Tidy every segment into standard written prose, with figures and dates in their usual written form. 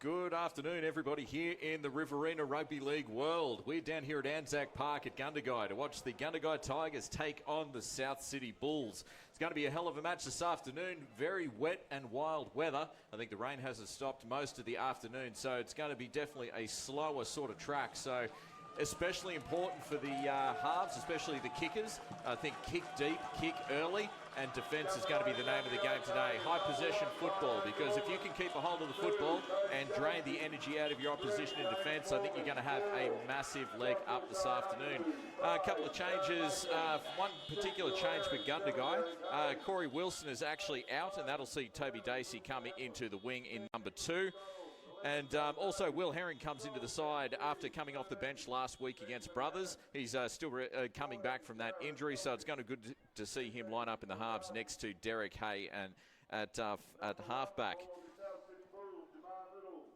Good afternoon, everybody, here in the Riverina Rugby League world. We're down here at Anzac Park at Gundagai to watch the Gundagai Tigers take on the Southcity Bulls. It's going to be a hell of a match this afternoon. Very wet and wild weather. I think the rain hasn't stopped most of the afternoon, so it's going to be definitely a slower sort of track. So especially important for the halves, especially the kickers. I think kick deep, kick early, and defence is going to be the name of the game today. High possession football, because if you can keep a hold of the football and drain the energy out of your opposition in defence, I think you're going to have a massive leg up this afternoon. A couple of changes. One particular change for Gundagai. Corey Wilson is actually out, and that'll see Toby DASEY coming into the wing in number 2. And also Will Herring comes into the side after coming off the bench last week against Brothers. He's still coming back from that injury, so it's going to be good to see him line up in the halves next to Derek Hay and at halfback.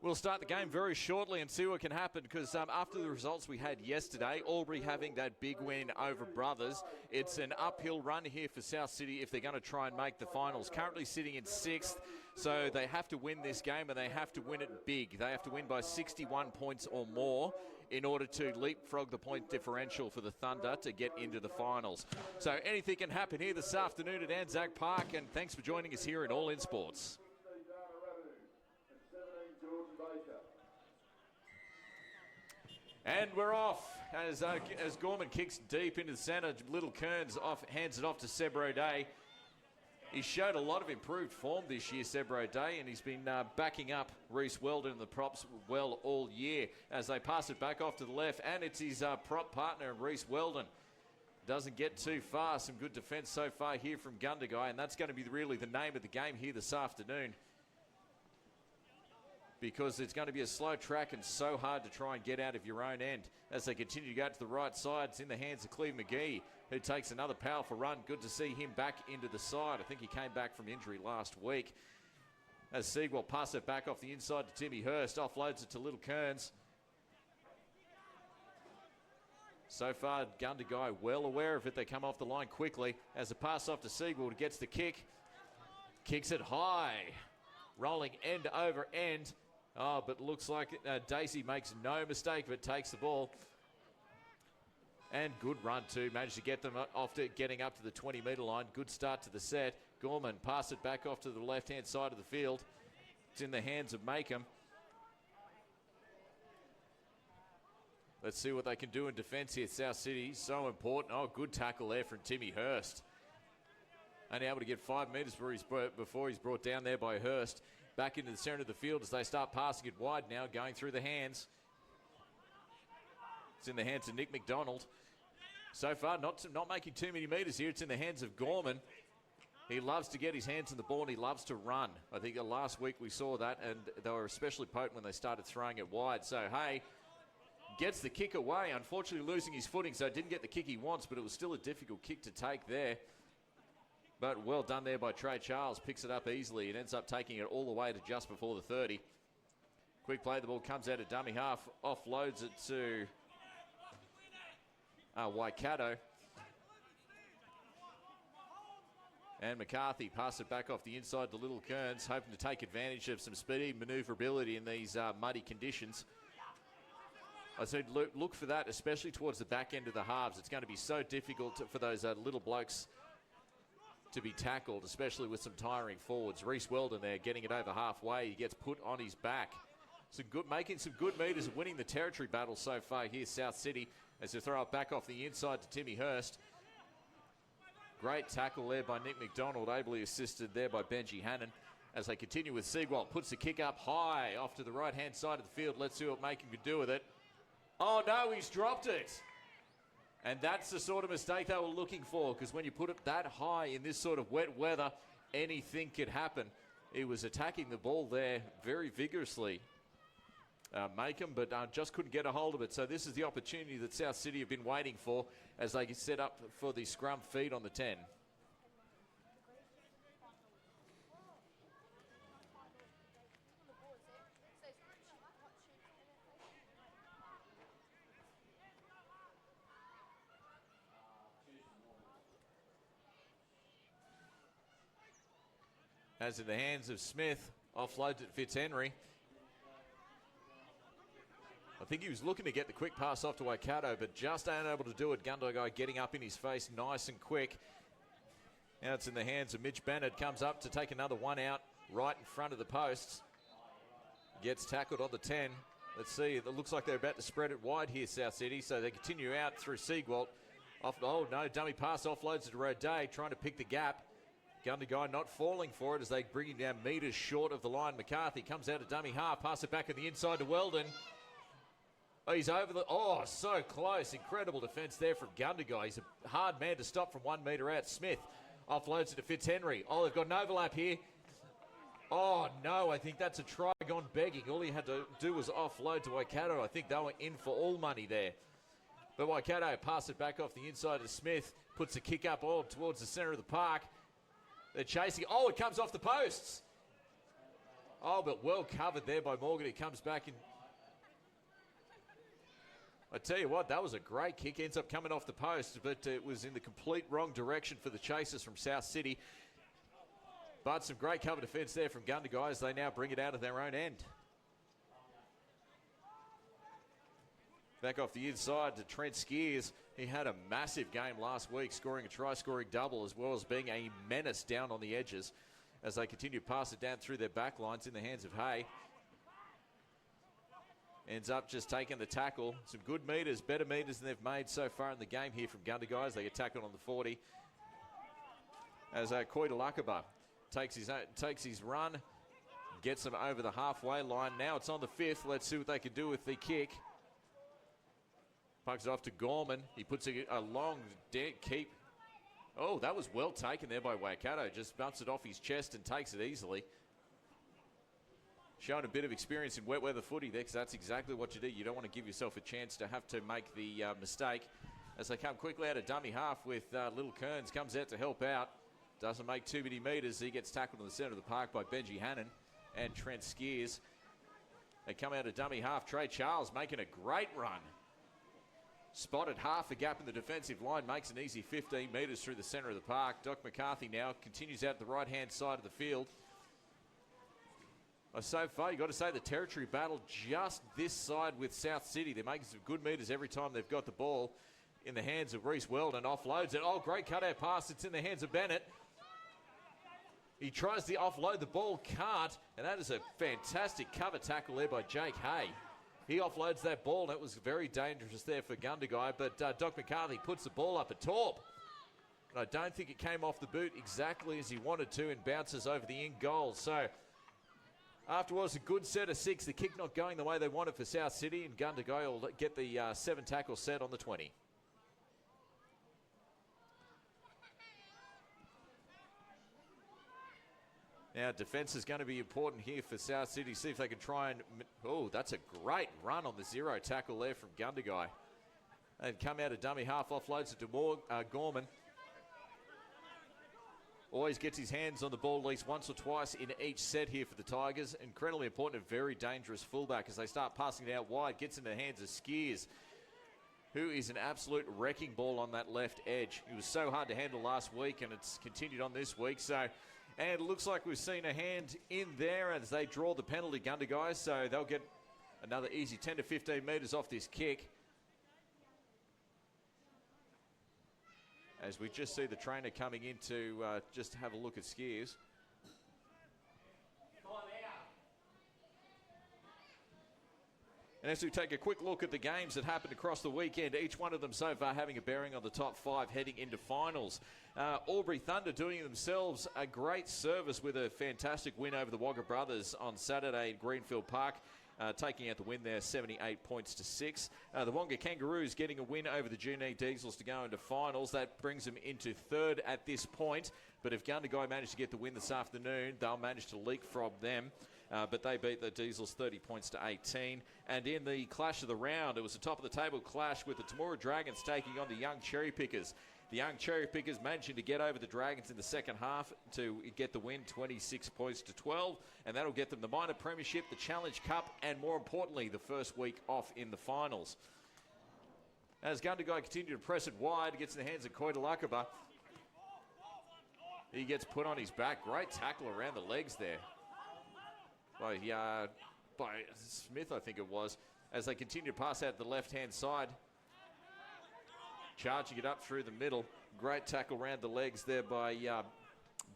We'll start the game very shortly and see what can happen, because after the results we had yesterday, Albury having that big win over Brothers, it's an uphill run here for Southcity if they're going to try and make the finals. Currently sitting in 6th, so they have to win this game, and they have to win it big. They have to win by 61 points or more in order to leapfrog the point differential for the Thunder to get into the finals. So anything can happen here this afternoon at Anzac Park, and thanks for joining us here in All In Sports. And we're off as Gorman kicks deep into the centre. Little Kearns hands it off to Seb O'Day. He showed a lot of improved form this year, Seb O'Day, and he's been backing up Reece Weldon and the props well all year as they pass it back off to the left, and it's his prop partner, Reece Weldon. Doesn't get too far. Some good defence so far here from Gundagai, and that's going to be really the name of the game here this afternoon, because it's going to be a slow track and so hard to try and get out of your own end. As they continue to go to the right side, it's in the hands of Cleve McGee, who takes another powerful run. Good to see him back into the side. I think he came back from injury last week. As Seagwell passes it back off the inside to Timmy Hurst, offloads it to Little Kearns. So far, Gundagai well aware of it. They come off the line quickly as a pass off to Seagwell, gets the kick. Kicks it high. Rolling end over end. Oh, but looks like DASEY makes no mistake but takes the ball. And good run too. Managed to get them off to getting up to the 20-metre line. Good start to the set. Gorman pass it back off to the left-hand side of the field. It's in the hands of MAKEHAM. Let's see what they can do in defence here. Southcity, so important. Oh, good tackle there from Timmy Hurst. Only able to get 5 metres before he's brought down there by Hurst. Back into the centre of the field as they start passing it wide now, going through the hands. It's in the hands of Nick McDonald. So far, not making too many metres here. It's in the hands of Gorman. He loves to get his hands on the ball and he loves to run. I think last week we saw that, and they were especially potent when they started throwing it wide. So, Hay gets the kick away, unfortunately losing his footing, so didn't get the kick he wants, but it was still a difficult kick to take there. But well done there by Trey Charles. Picks it up easily and ends up taking it all the way to just before the 30. Quick play, the ball comes out of dummy half. Offloads it to Waikato. And McCarthy passes it back off the inside to Little Kearns, hoping to take advantage of some speed, manoeuvrability in these muddy conditions. I said look for that, especially towards the back end of the halves. It's going to be so difficult for those little blokes to be tackled, especially with some tiring forwards. Reece Weldon there getting it over halfway. He gets put on his back. Making some good meters and winning the territory battle so far here, Southcity, as they throw it back off the inside to Timmy Hurst. Great tackle there by Nick McDonald, ably assisted there by Benjy HANNAN. As they continue with Seagwell, puts the kick up high off to the right-hand side of the field. Let's see what MAKEHAM can do with it. Oh no, he's dropped it. And that's the sort of mistake they were looking for, because when you put it that high in this sort of wet weather, anything could happen. He was attacking the ball there very vigorously, MAKEHAM, but just couldn't get a hold of it. So this is the opportunity that Southcity have been waiting for as they get set up for the scrum feed on the 10. As in the hands of Smith, offloads at Fitzhenry. I think he was looking to get the quick pass off to Waikato, but just unable to do it. Gundagai getting up in his face nice and quick. Now it's in the hands of Mitch Bennett. Comes up to take another one out right in front of the posts. Gets tackled on the 10. Let's see, it looks like they're about to spread it wide here, South City, so they continue out through Siegwalt. Oh no, dummy pass offloads to Roday, trying to pick the gap. Gundagai not falling for it as they bring him down metres short of the line. McCarthy comes out of dummy half, pass it back on the inside to Weldon. Oh, he's over the, oh, so close. Incredible defence there from Gundagai. He's a hard man to stop from 1 metre out. Smith offloads it to Fitzhenry. Oh, they've got an overlap here. Oh, no, I think that's a try gone begging. All he had to do was offload to Waikato. I think they were in for all money there. But Waikato pass it back off the inside to Smith. Puts a kick up all towards the centre of the park. They're chasing. Oh, it comes off the posts. Oh, but well covered there by Morgan. He comes back in. I tell you what, that was a great kick. Ends up coming off the post, but it was in the complete wrong direction for the chasers from South City. But some great cover defence there from Gundagai as they now bring it out of their own end. Back off the inside to Trent Skeers. He had a massive game last week, scoring a try, scoring double, as well as being a menace down on the edges as they continue to pass it down through their back lines in the hands of Hay. Ends up just taking the tackle. Some good metres, better metres than they've made so far in the game here from Gundagai as they get tackled on the 40. As KOTOILAKEBA takes his run, gets them over the halfway line. Now it's on the 5th. Let's see what they can do with the kick. Pucks it off to Gorman. He puts a long keep. Oh, that was well taken there by Waikato. Just bounces it off his chest and takes it easily. Showing a bit of experience in wet weather footy there, because that's exactly what you do. You don't want to give yourself a chance to have to make the mistake. As they come quickly out of dummy half with Little Kearns, comes out to help out. Doesn't make too many metres. He gets tackled in the centre of the park by Benjy Hannan and Trent Skeers. They come out of dummy half. Trey Charles making a great run. Spotted half the gap in the defensive line, makes an easy 15 metres through the centre of the park. Doc McCarthy now continues out the right-hand side of the field. So far, you've got to say the territory battle just this side with South City. They're making some good metres every time they've got the ball in the hands of Reece Weldon. Offloads it. Oh, great cutout pass. It's in the hands of Bennett. He tries to offload the ball, can't, and that is a fantastic cover tackle there by Jake Hay. He offloads that ball, and it was very dangerous there for Gundagai, but Doc McCarthy puts the ball up at top. And I don't think it came off the boot exactly as he wanted to and bounces over the in goal. So afterwards, a good set of 6. The kick not going the way they wanted for South City, and Gundagai will get the 7 tackle set on the 20. Now, defence is going to be important here for South City. See if they can try and... Oh, that's a great run on the 0 tackle there from Gundagai. They've come out of dummy half, offloads it to Gorman. Always gets his hands on the ball at least once or twice in each set here for the Tigers. Incredibly important, a very dangerous fullback as they start passing it out wide. Gets in the hands of Skeers, who is an absolute wrecking ball on that left edge. He was so hard to handle last week, and it's continued on this week. So, and it looks like we've seen a hand in there as they draw the penalty, Gundagai. So they'll get another easy 10 to 15 metres off this kick. As we just see the trainer coming in to just have a look at Skeers. And as we take a quick look at the games that happened across the weekend, each one of them so far having a bearing on the top 5 heading into finals. Albury Thunder doing themselves a great service with a fantastic win over the Wagga Brothers on Saturday at Greenfield Park. Taking out the win there, 78 points to 6. The Wonga Kangaroos getting a win over the Junee Diesels to go into finals. That brings them into 3rd at this point. But if Gundagai manage to get the win this afternoon, they'll manage to leapfrog them. But they beat the Diesels 30 points to 18. And in the clash of the round, it was a top-of-the-table clash with the Temora Dragons taking on the Young Cherry Pickers. The Young Cherry Pickers managing to get over the Dragons in the second half to get the win, 26 points to 12. And that'll get them the minor premiership, the Challenge Cup, and more importantly, the first week off in the finals. As Gundagai continue to press it wide, gets in the hands of KOTOILAKEBA. He gets put on his back. Great tackle around the legs there by Smith, I think it was. as they continue to pass out the left-hand side. Charging it up through the middle. Great tackle around the legs there by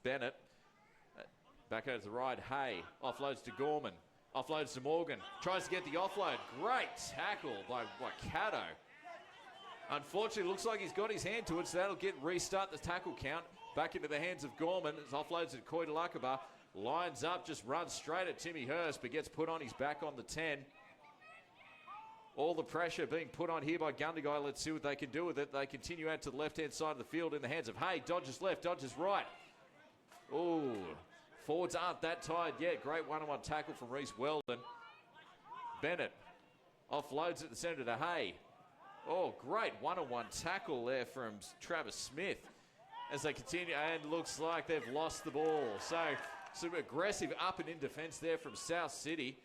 Bennett. Back out to the right. Hay offloads to Gorman. Offloads to Morgan. Tries to get the offload. Great tackle by Cato. Unfortunately, looks like he's got his hand to it, so that'll restart the tackle count. Back into the hands of Gorman. As offloads at KOTOILAKEBA. Lines up, just runs straight at Timmy Hurst, but gets put on his back on the 10. All the pressure being put on here by Gundagai. Let's see what they can do with it. They continue out to the left-hand side of the field in the hands of Hay. Dodges left, dodges right. Oh, forwards aren't that tired yet. Great one-on-one tackle from Reese Weldon. Bennett offloads at the centre to Hay. Oh, great one-on-one tackle there from Travis Smith as they continue, and looks like they've lost the ball. So some aggressive up and in defence there from Southcity.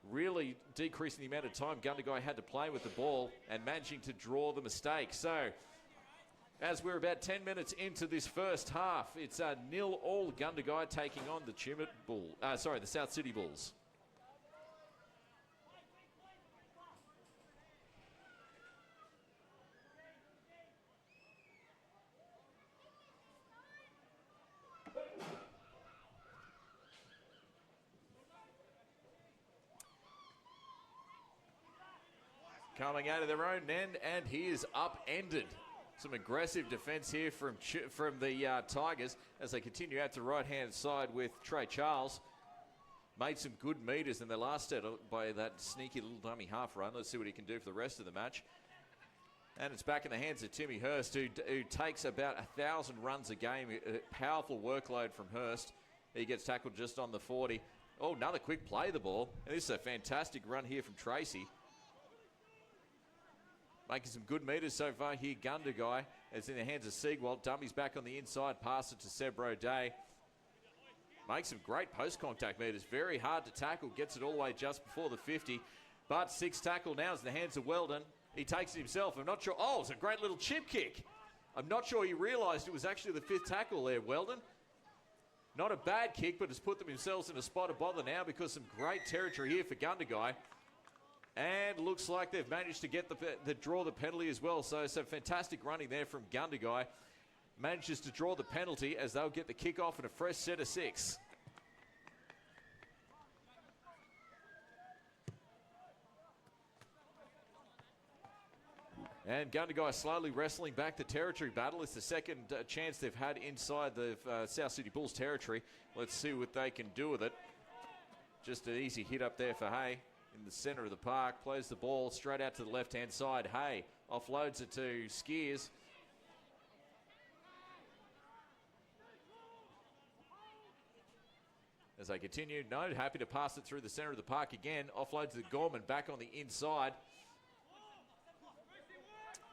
Really decreasing the amount of time Gundagai had to play with the ball and managing to draw the mistake. So, as we're about 10 minutes into this first half, it's 0-0 Gundagai taking on the the Southcity Bulls. Coming out of their own end, and he is upended. Some aggressive defence here from the Tigers as they continue out to right-hand side with Trey Charles. Made some good metres in their last set by that sneaky little dummy half run. Let's see what he can do for the rest of the match. And it's back in the hands of Timmy Hurst, who takes about 1,000 runs a game. A powerful workload from Hurst. He gets tackled just on the 40. Oh, another quick play the ball. And this is a fantastic run here from Tracy. Making some good metres so far here. Gundagai is in the hands of Siegwald. Dummies back on the inside. Pass it to Sebro Day. Makes some great post-contact metres. Very hard to tackle. Gets it all the way just before the 50. But sixth tackle now is in the hands of Weldon. He takes it himself. I'm not sure. Oh, it's a great little chip kick. I'm not sure he realised it was actually the fifth tackle there, Weldon. Not a bad kick, but has put themselves in a spot of bother now because some great territory here for Gundagai. And looks like they've managed to get draw the penalty as well. So some fantastic running there from Gundagai. Manages to draw the penalty as they'll get the kick-off and a fresh set of 6. And Gundagai slowly wrestling back the territory battle. It's the second chance they've had inside the Southcity Bulls territory. Let's see what they can do with it. Just an easy hit up there for Hay. In the centre of the park, plays the ball straight out to the left-hand side. Hay offloads it to Skeers. As they continue, happy to pass it through the centre of the park again. Offloads to Gorman, back on the inside.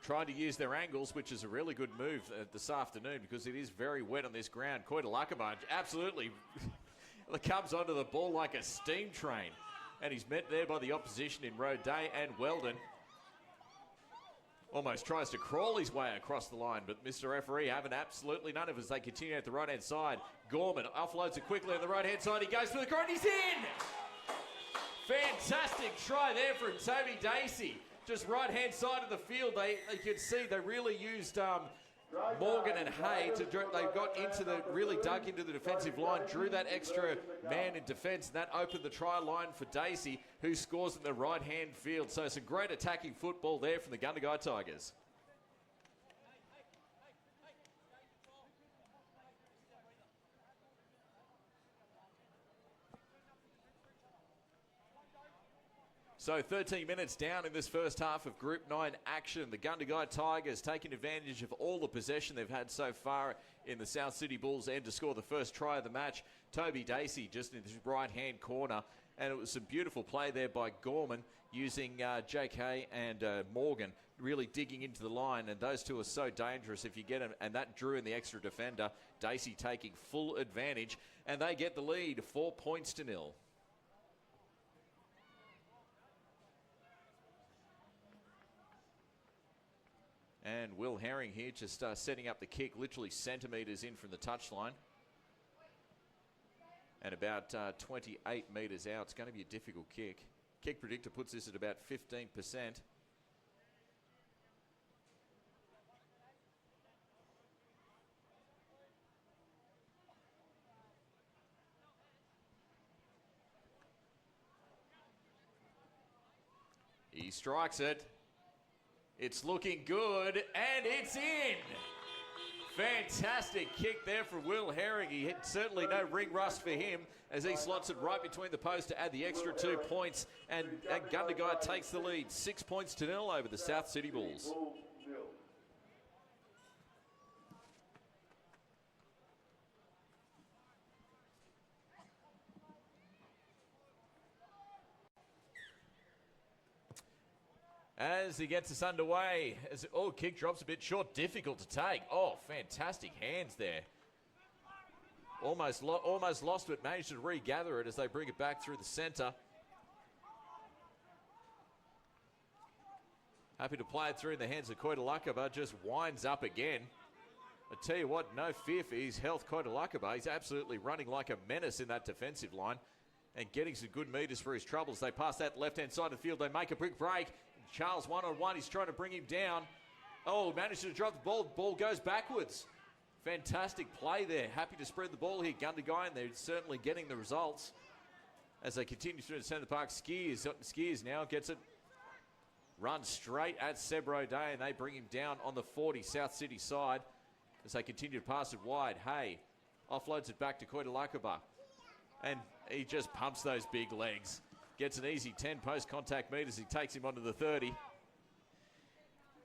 Trying to use their angles, which is a really good move this afternoon because it is very wet on this ground. KOTOILAKEBA absolutely comes onto the ball like a steam train. And he's met there by the opposition in Road Day and Weldon. Almost tries to crawl his way across the line, but Mr. Referee having absolutely none of it as they continue at the right-hand side. Gorman offloads it quickly on the right-hand side. He goes for the corner, he's in! Fantastic try there from Toby DASEY. Just right-hand side of the field, you can see they really used Morgan and Hay they really dug into the defensive line, drew that extra man in defence, and that opened the try line for DASEY, who scores in the right-hand field. So some great attacking football there from the Gundagai Tigers. So 13 minutes down in this first half of Group 9 action. The Gundagai Tigers taking advantage of all the possession they've had so far in the Southcity Bulls end to score the first try of the match. Toby DASEY just in his right-hand corner. And it was some beautiful play there by Gorman using JK and Morgan really digging into the line. And those two are so dangerous if you get them. And that drew in the extra defender. DASEY taking full advantage. And they get the lead, 4 points to 0. And Will Herring here just setting up the kick literally centimetres in from the touchline. And about 28 metres out. It's going to be a difficult kick. Kick predictor puts this at about 15%. He strikes it. It's looking good, and it's in. Fantastic kick there for Will Herring. He had certainly no ring rust for him as he slots it right between the posts to add the extra 2 points. And Gundagai takes the lead, 6 points to 0 over the South City Bulls. As he gets us underway, kick drops a bit short, difficult to take. Oh, fantastic hands there. Almost lost it, managed to regather it as they bring it back through the centre. Happy to play it through in the hands of KOTOILAKEBA, just winds up again. I tell you what, no fear for his health, KOTOILAKEBA. He's absolutely running like a menace in that defensive line and getting some good metres for his troubles. They pass that left-hand side of the field. They make a quick break. Charles one-on-one, he's trying to bring him down. Oh, managed to drop the ball. Ball goes backwards. Fantastic play there. Happy to spread the ball here, Gundagai, and they're certainly getting the results. As they continue through the centre of the park, Skeers now gets it. Runs straight at Seb Roday, and they bring him down on the 40 South City side as they continue to pass it wide. Hay offloads it back to KOTOILAKEBA, and he just pumps those big legs. Gets an easy 10 post-contact meters. He takes him onto the 30.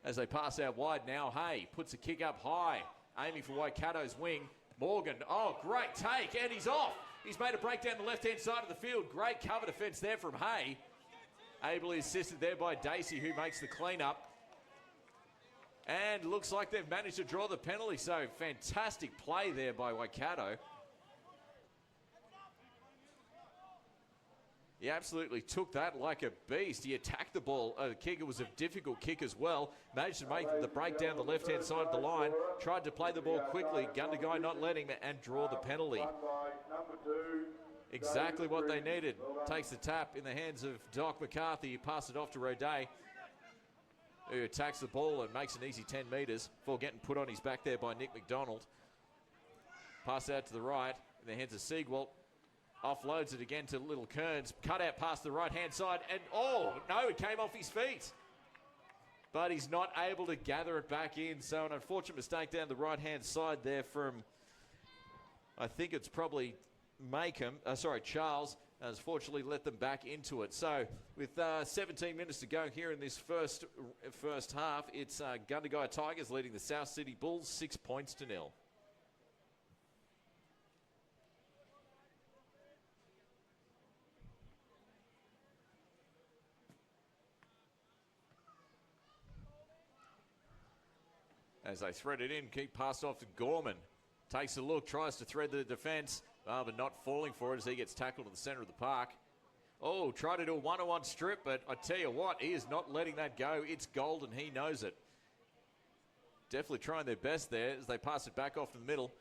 As they pass out wide now, Hay puts a kick up high, aiming for Waikato's wing. Morgan, oh, great take, and he's off. He's made a break down the left-hand side of the field. Great cover defense there from Hay. Ably assisted there by Daisey, who makes the clean-up. And looks like they've managed to draw the penalty, so fantastic play there by Waikato. He absolutely took that like a beast. He attacked the ball. The kicker was a difficult kick as well. Managed to make the break down the left-hand side of the line. Tried to play the ball quickly. Gundagai not letting him and draw the penalty. Exactly what they needed. Takes the tap in the hands of Doc McCarthy. He passes it off to Roday, who attacks the ball and makes an easy 10 metres before getting put on his back there by Nick McDonald. Pass out to the right in the hands of Siegwalt. Offloads it again to Little Kearns. Cut out past the right-hand side. And, oh, no, it came off his feet. But he's not able to gather it back in. So an unfortunate mistake down the right-hand side there from, I think it's probably Charles. Unfortunately let them back into it. So with 17 minutes to go here in this first half, it's Gundagai Tigers leading the South City Bulls 6 points to 0. As they thread it in, keep passed off to Gorman. Takes a look, tries to thread the defense, but not falling for it as he gets tackled in the center of the park. Oh, tried to do a one-on-one strip, but I tell you what, he is not letting that go. It's gold and he knows it. Definitely trying their best there as they pass it back off to the middle.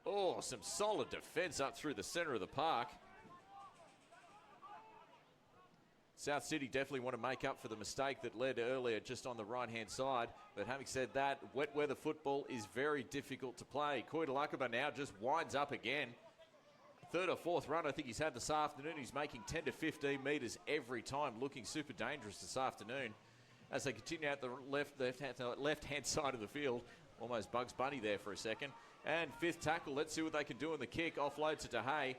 Oh, some solid defense up through the center of the park. South City definitely want to make up for the mistake that led earlier just on the right-hand side. But having said that, wet weather football is very difficult to play. KOTOILAKEBA now just winds up again. Third or fourth run I think he's had this afternoon. He's making 10 to 15 metres every time, looking super dangerous this afternoon. As they continue out the left-hand side of the field. Almost Bugs Bunny there for a second. And fifth tackle, let's see what they can do in the kick. Offloads it to Hay.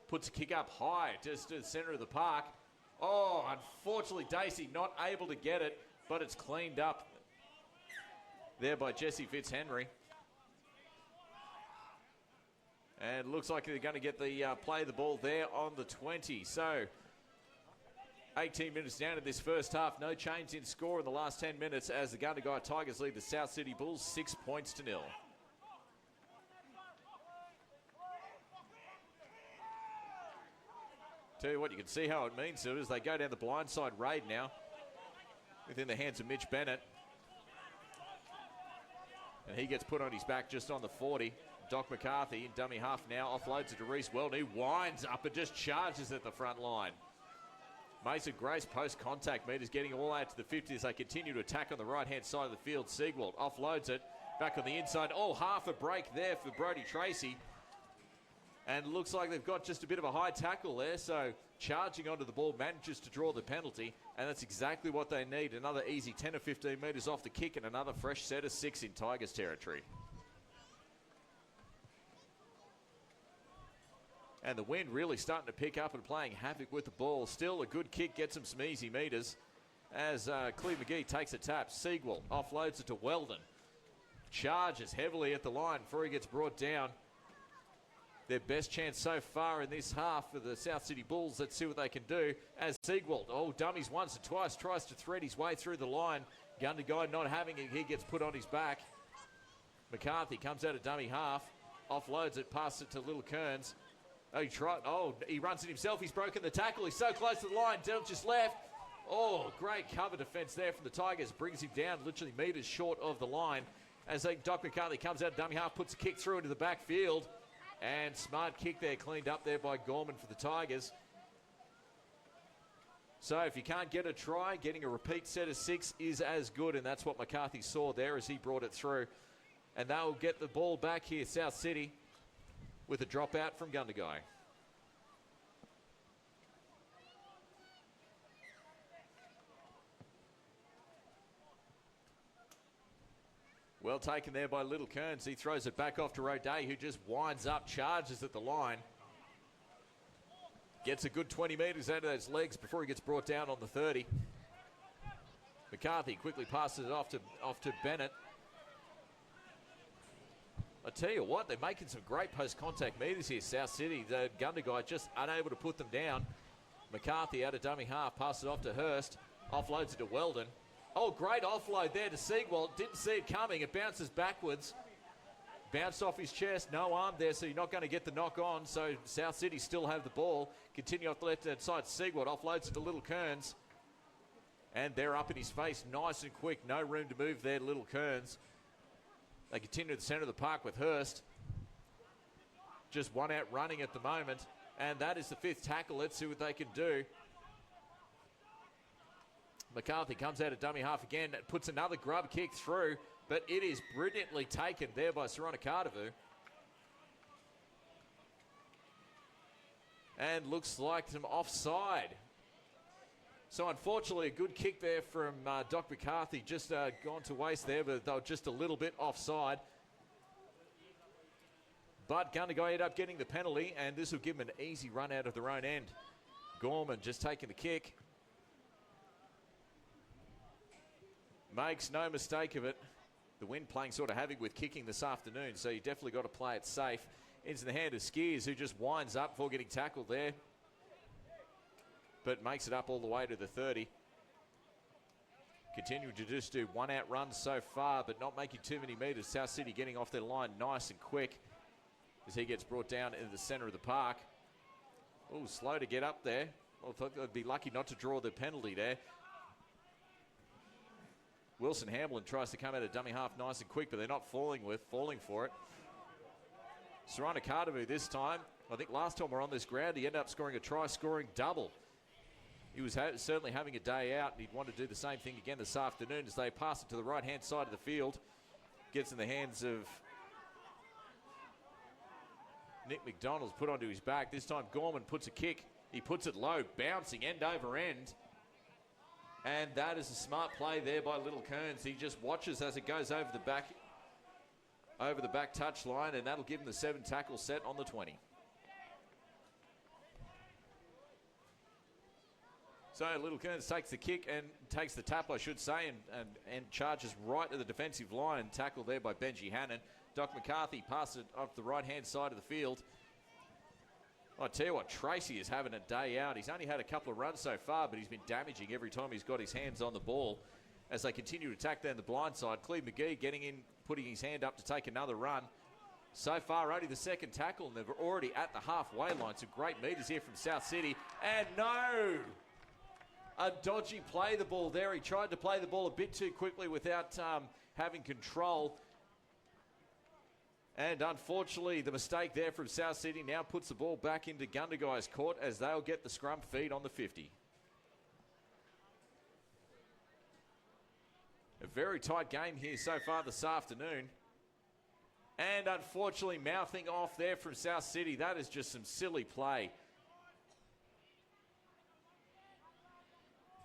Puts a kick up high just to the centre of the park. Oh, unfortunately, Daisey not able to get it, but it's cleaned up there by Jesse Fitzhenry. And looks like they're going to get the play the ball there on the 20. So 18 minutes down in this first half. No change in score in the last 10 minutes as the Gundagai Tigers lead the South City Bulls 6 points to 0. Tell you what, you can see how it means to it as they go down the blindside raid now within the hands of Mitch Bennett. And he gets put on his back just on the 40. Doc McCarthy in dummy half now offloads it to Reese Weldon. He winds up and just charges at the front line. Mason Grace post-contact meters getting all out to the 50 as they continue to attack on the right-hand side of the field. Siegwald offloads it back on the inside. Oh, half a break there for Brodie Tracy. And looks like they've got just a bit of a high tackle there. So charging onto the ball, manages to draw the penalty. And that's exactly what they need. Another easy 10 or 15 metres off the kick and another fresh set of 6 in Tigers territory. And the wind really starting to pick up and playing havoc with the ball. Still a good kick, gets some easy meters as Cleve McGee takes a tap. Siegwald offloads it to Weldon. Charges heavily at the line before he gets brought down. Their best chance so far in this half for the South City Bulls. Let's see what they can do as Siegwald, dummies once or twice, tries to thread his way through the line. Gundagai not having it, he gets put on his back. McCarthy comes out of dummy half, offloads it, passes it to Little Kearns. He runs it himself. He's broken the tackle. He's so close to the line. Del just left. Oh, great cover defense there from the Tigers. Brings him down literally meters short of the line. As Doc McCarthy comes out of dummy half, puts a kick through into the backfield. And smart kick there, cleaned up there by Gorman for the Tigers. So if you can't get a try, getting a repeat set of 6 is as good. And that's what McCarthy saw there as he brought it through. And they'll get the ball back here, South City, with a dropout from Gundagai. Well taken there by Little Kearns. He throws it back off to O'Day, who just winds up, charges at the line. Gets a good 20 metres out of those legs before he gets brought down on the 30. McCarthy quickly passes it off to Bennett. I tell you what, they're making some great post-contact meters here, South City. The Gundagai just unable to put them down. McCarthy out of dummy half, passes it off to Hurst. Offloads it to Weldon. Oh, great offload there to Siegwald. Didn't see it coming. It bounces backwards. Bounced off his chest. No arm there, so you're not going to get the knock on. So South City still have the ball. Continue off the left-hand side. Siegwald offloads it to Little Kearns. And they're up in his face nice and quick. No room to move there, Little Kearns. They continue to the centre of the park with Hurst. Just one out running at the moment. And that is the 5th tackle. Let's see what they can do. McCarthy comes out of dummy half again, puts another grub kick through, but it is brilliantly taken there by Soronakadavu. And looks like some offside. So unfortunately, a good kick there from Doc McCarthy, just gone to waste there, but they were just a little bit offside. But Gundagai ended up getting the penalty, and this will give them an easy run out of their own end. Gorman just taking the kick. Makes no mistake of it. The wind playing sort of havoc with kicking this afternoon, so you definitely got to play it safe. Into the hand of Skeers, who just winds up before getting tackled there, but makes it up all the way to the 30. Continuing to just do one-out runs so far, but not making too many metres. South City getting off their line nice and quick as he gets brought down into the centre of the park. Oh, slow to get up there. Well, I thought they'd be lucky not to draw the penalty there. Wilson Hamblin tries to come out of dummy half nice and quick, but they're not falling for it. Soronakadavu this time, I think last time we're on this ground, he ended up scoring a try, scoring double. He was certainly having a day out, and he'd want to do the same thing again this afternoon as they pass it to the right-hand side of the field. Gets in the hands of Nick McDonald's, put onto his back. This time Gorman puts a kick. He puts it low, bouncing end over end. And that is a smart play there by Little Kearns. He just watches as it goes over the back touch line, and that'll give him the 7 tackle set on the 20. So Little Kearns takes the kick and takes the tap, I should say, and charges right to the defensive line. Tackle there by Benjy Hannan. Doc McCarthy passes it off the right-hand side of the field. I tell you what, Tracy is having a day out. He's only had a couple of runs so far, but he's been damaging every time he's got his hands on the ball as they continue to attack down the blind side. Cleve McGee getting in, putting his hand up to take another run. So far, only the 2nd tackle, and they're already at the halfway line. Some great meters here from South City. And no! A dodgy play the ball there. He tried to play the ball a bit too quickly without having control. And unfortunately, the mistake there from South City now puts the ball back into Gundagai's court as they'll get the scrum feed on the 50. very tight game here so far this afternoon. And unfortunately, mouthing off there from South City. That is just some silly play.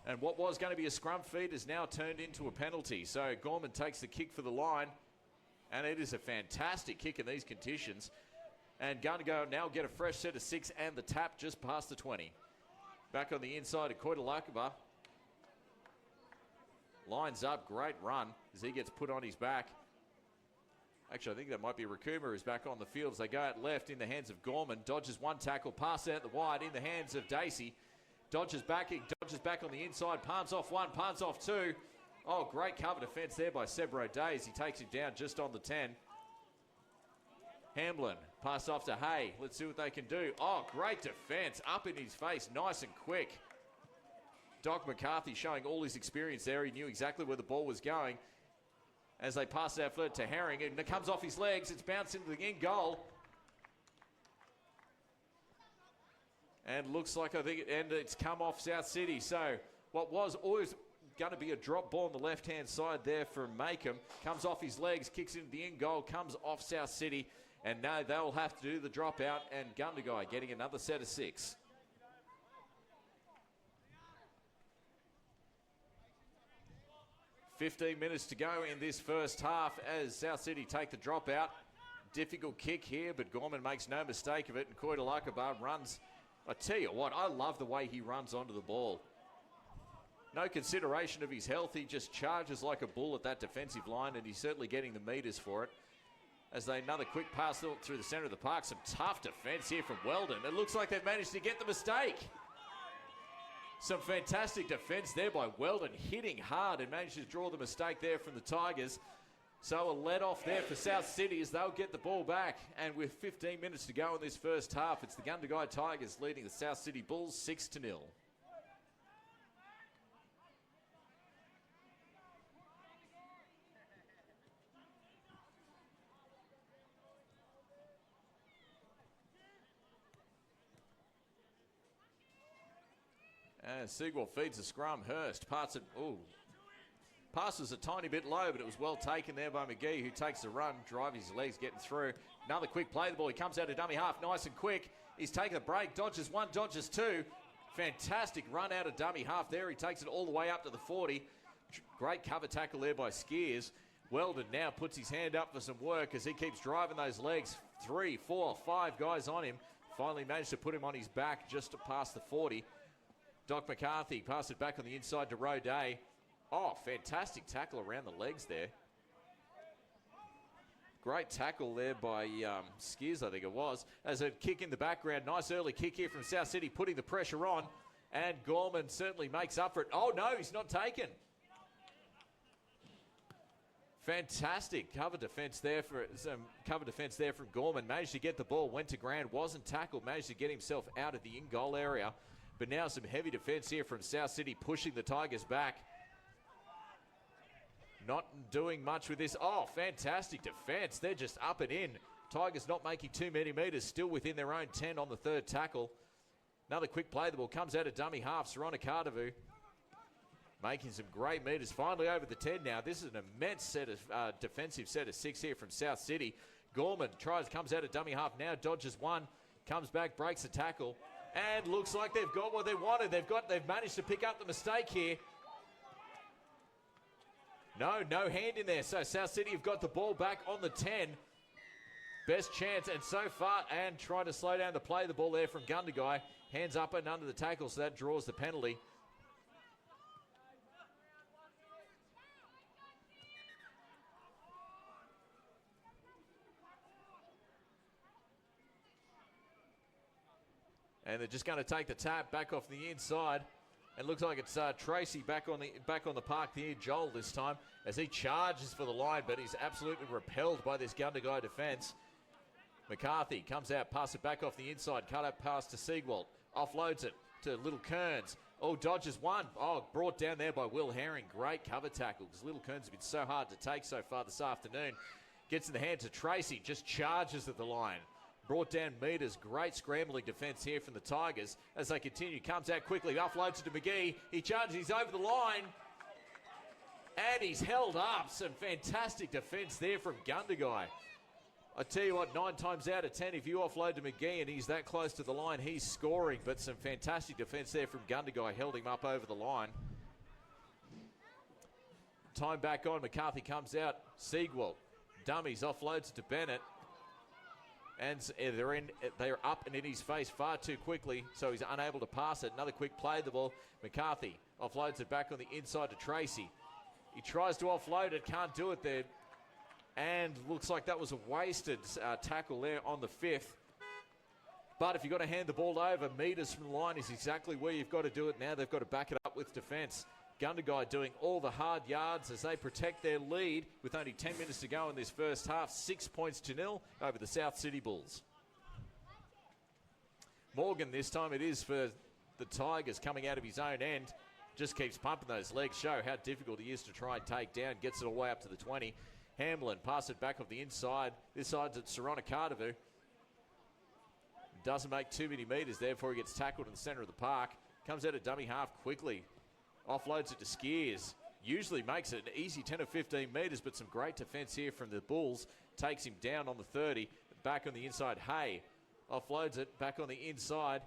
And what was going to be a scrum feed is now turned into a penalty. So Gorman takes the kick for the line. And it is a fantastic kick in these conditions. And Gundagai now get a fresh set of 6 and the tap just past the 20. Back on the inside of KOTOILAKEBA. Lines up, great run as he gets put on his back. Actually, I think that might be Rakuma who's back on the field as they go out left in the hands of Gorman. Dodges one tackle, pass out the wide in the hands of Dasey. Dodges back on the inside, palms off one, palms off two. Oh, great cover defence there by Sebro Days. He takes him down just on the 10. HAMBLIN, pass off to Hay. Let's see what they can do. Oh, great defence, up in his face, nice and quick. Doc McCarthy showing all his experience there. He knew exactly where the ball was going. As they pass it out flirt to Herring, and it comes off his legs. It's bounced into the in goal. And looks like, it's come off South City. So what was always going to be a drop ball on the left-hand side there from MAKEHAM. Comes off his legs, kicks into the in goal, comes off South City. And now they'll have to do the dropout, and Gundagai getting another set of 6. "15 minutes to go in this first half as South City take the dropout. Difficult kick here, but Gorman makes no mistake of it, and KOTOILAKEBA runs. I tell you what, I love the way he runs onto the ball. No consideration of his health. He just charges like a bull at that defensive line, and he's certainly getting the meters for it. As they another quick pass through the centre of the park. Some tough defence here from Weldon. It looks like they've managed to get the mistake. Some fantastic defence there by Weldon, hitting hard and managed to draw the mistake there from the Tigers. So a let off there for South City as they'll get the ball back. And with 15 minutes to go in this first half, it's the Gundagai Tigers leading the South City Bulls 6-0. And Sigwell feeds the scrum. Hurst passes a tiny bit low, but it was well taken there by McGee, who takes the run, driving his legs, getting through. Another quick play. The ball, he comes out to dummy half, nice and quick. He's taking a break, dodges one, dodges two. Fantastic run out of dummy half there. He takes it all the way up to the 40. Great cover tackle there by Skeers. Weldon now puts his hand up for some work as he keeps driving those legs. 3, 4, 5 guys on him. Finally managed to put him on his back just past the 40. Doc McCarthy passed it back on the inside to Roday. Oh, fantastic tackle around the legs there. Great tackle there by Skeers, I think it was. As a kick in the background, nice early kick here from South City, putting the pressure on. And Gorman certainly makes up for it. Oh no, he's not taken. Fantastic cover defense there from Gorman. Managed to get the ball, went to ground, wasn't tackled, managed to get himself out of the in-goal area. But now some heavy defense here from South City, pushing the Tigers back. Not doing much with this. Oh, fantastic defense. They're just up and in. Tigers not making too many meters, still within their own 10 on the third tackle. Another quick play. The ball comes out of dummy half. Soronakadavu making some great meters. Finally over the 10 now. This is an immense set of defensive set of 6 here from South City. Gorman comes out of dummy half now, dodges one, comes back, breaks the tackle. And looks like they've got what they wanted. They've managed to pick up the mistake here. No hand in there. So South City have got the ball back on the 10. Best chance, and so far, and trying to slow down the play. The ball there from Gundagai. Hands up and under the tackle, so that draws the penalty. And they're just going to take the tap back off the inside. It looks like it's Tracy back on the park near Joel this time as he charges for the line, but he's absolutely repelled by this Gundagai defence. McCarthy comes out, passes it back off the inside, cut up pass to Siegwald, offloads it to Little Kearns. Oh, dodges one. Oh, brought down there by Will Herring. Great cover tackle because Little Kearns have been so hard to take so far this afternoon. Gets in the hand to Tracy, just charges at the line. Brought down meters. Great scrambling defence here from the Tigers as they continue. Comes out quickly, offloads it to McGee. He charges, he's over the line. And he's held up. Some fantastic defence there from Gundagai. I tell you what, 9 times out of 10, if you offload to McGee and he's that close to the line, he's scoring. But some fantastic defence there from Gundagai, held him up over the line. Time back on, McCarthy comes out. Siegwald, dummies, offloads it to Bennett. And they're up and in his face far too quickly, so he's unable to pass it. Another quick play of the ball. McCarthy offloads it back on the inside to Tracy. He tries to offload it, can't do it there. And looks like that was a wasted tackle there on the 5th. But if you've got to hand the ball over, metres from the line is exactly where you've got to do it now. They've got to back it up with defence. Gundagai doing all the hard yards as they protect their lead with only 10 minutes to go in this first half. 6 points to 0 over the Southcity Bulls. Morgan, this time it is for the Tigers, coming out of his own end. Just keeps pumping those legs, show how difficult he is to try and take down. Gets it all the way up to the 20. Hamblin, pass it back off the inside. This side's at Soronakadavu. Doesn't make too many metres there before he gets tackled in the centre of the park. Comes out of dummy half quickly. Offloads it to Skeers. Usually makes it an easy 10 or 15 metres, but some great defence here from the Bulls. Takes him down on the 30. Back on the inside, Hay. Offloads it back on the inside.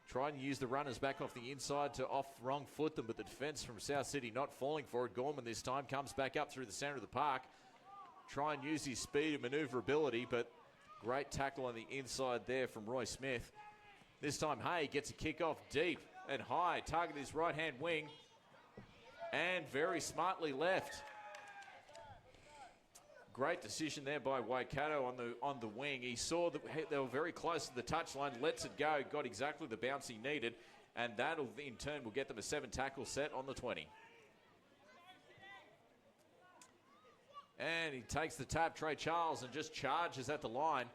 Trying to use the runners back off the inside to wrong foot them, but the defence from Southcity not falling for it. Gorman this time comes back up through the centre of the park. Try and use his speed and manoeuvrability, but great tackle on the inside there from Roy Smith. This time Hay gets a kick off deep and high, targeted his right-hand wing, and very smartly left. Great decision there by Waikato on the wing. He saw that they were very close to the touchline, lets it go, got exactly the bounce he needed, and that'll in turn will get them a 7-tackle set on the 20. And he takes the tap, Trey Charles, and just charges at the line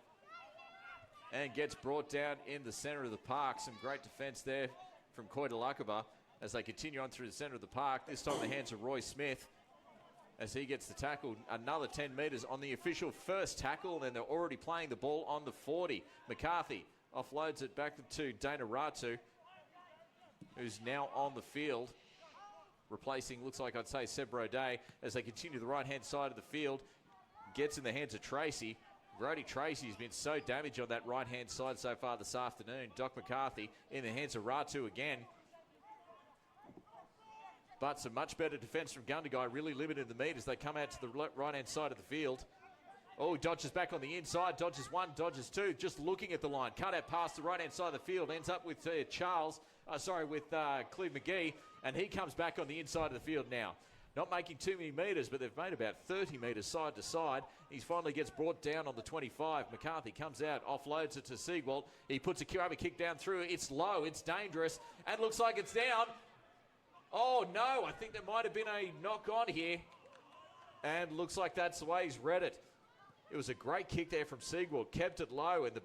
and gets brought down in the centre of the park. Some great defence there from KOTOILAKEBA as they continue on through the centre of the park. This time the hands of Roy Smith as he gets the tackle. Another 10 metres on the official first tackle, and they're already playing the ball on the 40. McCarthy offloads it back to Dana Ratu, who's now on the field, replacing, looks like I'd say, Seb Roday, as they continue the right-hand side of the field. Gets in the hands of Tracy. Brody Tracy's been so damaged on that right-hand side so far this afternoon. Doc McCarthy in the hands of Ratu again. But some much better defence from Gundagai, really limited the metres. They come out to the right-hand side of the field. Oh, dodges back on the inside, dodges one, dodges two, just looking at the line. Cut out past the right-hand side of the field, ends up with Cleve McGee, and he comes back on the inside of the field now. Not making too many metres, but they've made about 30 metres side to side. He finally gets brought down on the 25. McCarthy comes out, offloads it to Siegwald. He puts a rubber kick down through. It's low, it's dangerous, and looks like it's down. Oh no, I think there might have been a knock on here. And looks like that's the way he's read it. It was a great kick there from Siegwald, kept it low, and the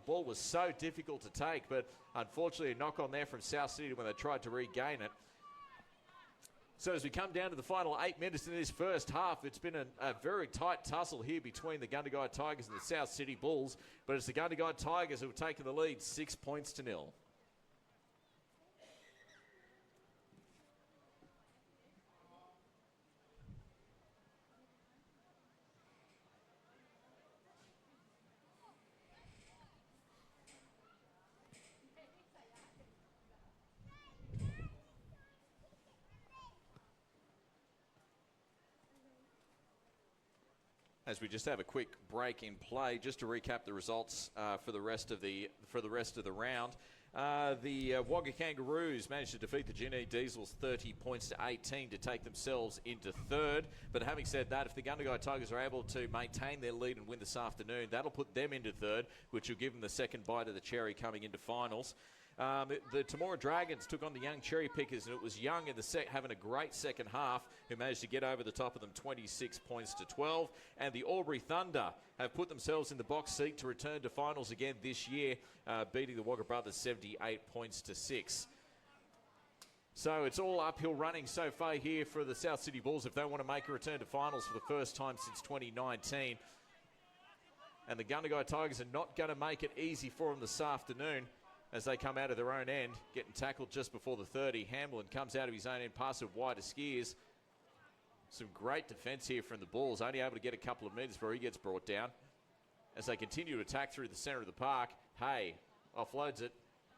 ball was so difficult to take, but unfortunately a knock on there from Southcity when they tried to regain it. So as we come down to the final 8 minutes in this first half, it's been a very tight tussle here between the Gundagai Tigers and the Southcity Bulls, but it's the Gundagai Tigers who have taken the lead 6 points to 0. As we just have a quick break in play, just to recap the results for the rest of the round. The Wagga Kangaroos managed to defeat the Ginny Diesels 30 points to 18 to take themselves into third. But having said that, if the Gundagai Tigers are able to maintain their lead and win this afternoon, that'll put them into third, which will give them the second bite of the cherry coming into finals. The Temora Dragons took on the Young Cherry Pickers, and it was Young in the having a great second half who managed to get over the top of them 26 points to 12. And the Albury Thunder have put themselves in the box seat to return to finals again this year, beating the Wagga Brothers 78 points to 6. So it's all uphill running so far here for the Southcity Bulls if they want to make a return to finals for the first time since 2019. And the Gundagai Tigers are not going to make it easy for them this afternoon. as they come out of their own end, getting tackled just before the 30. Hamblin comes out of his own end, passes it wide to Skeers. Some great defence here from the Bulls, only able to get a couple of metres before he gets brought down. As they continue to attack through the centre of the park, Hay offloads it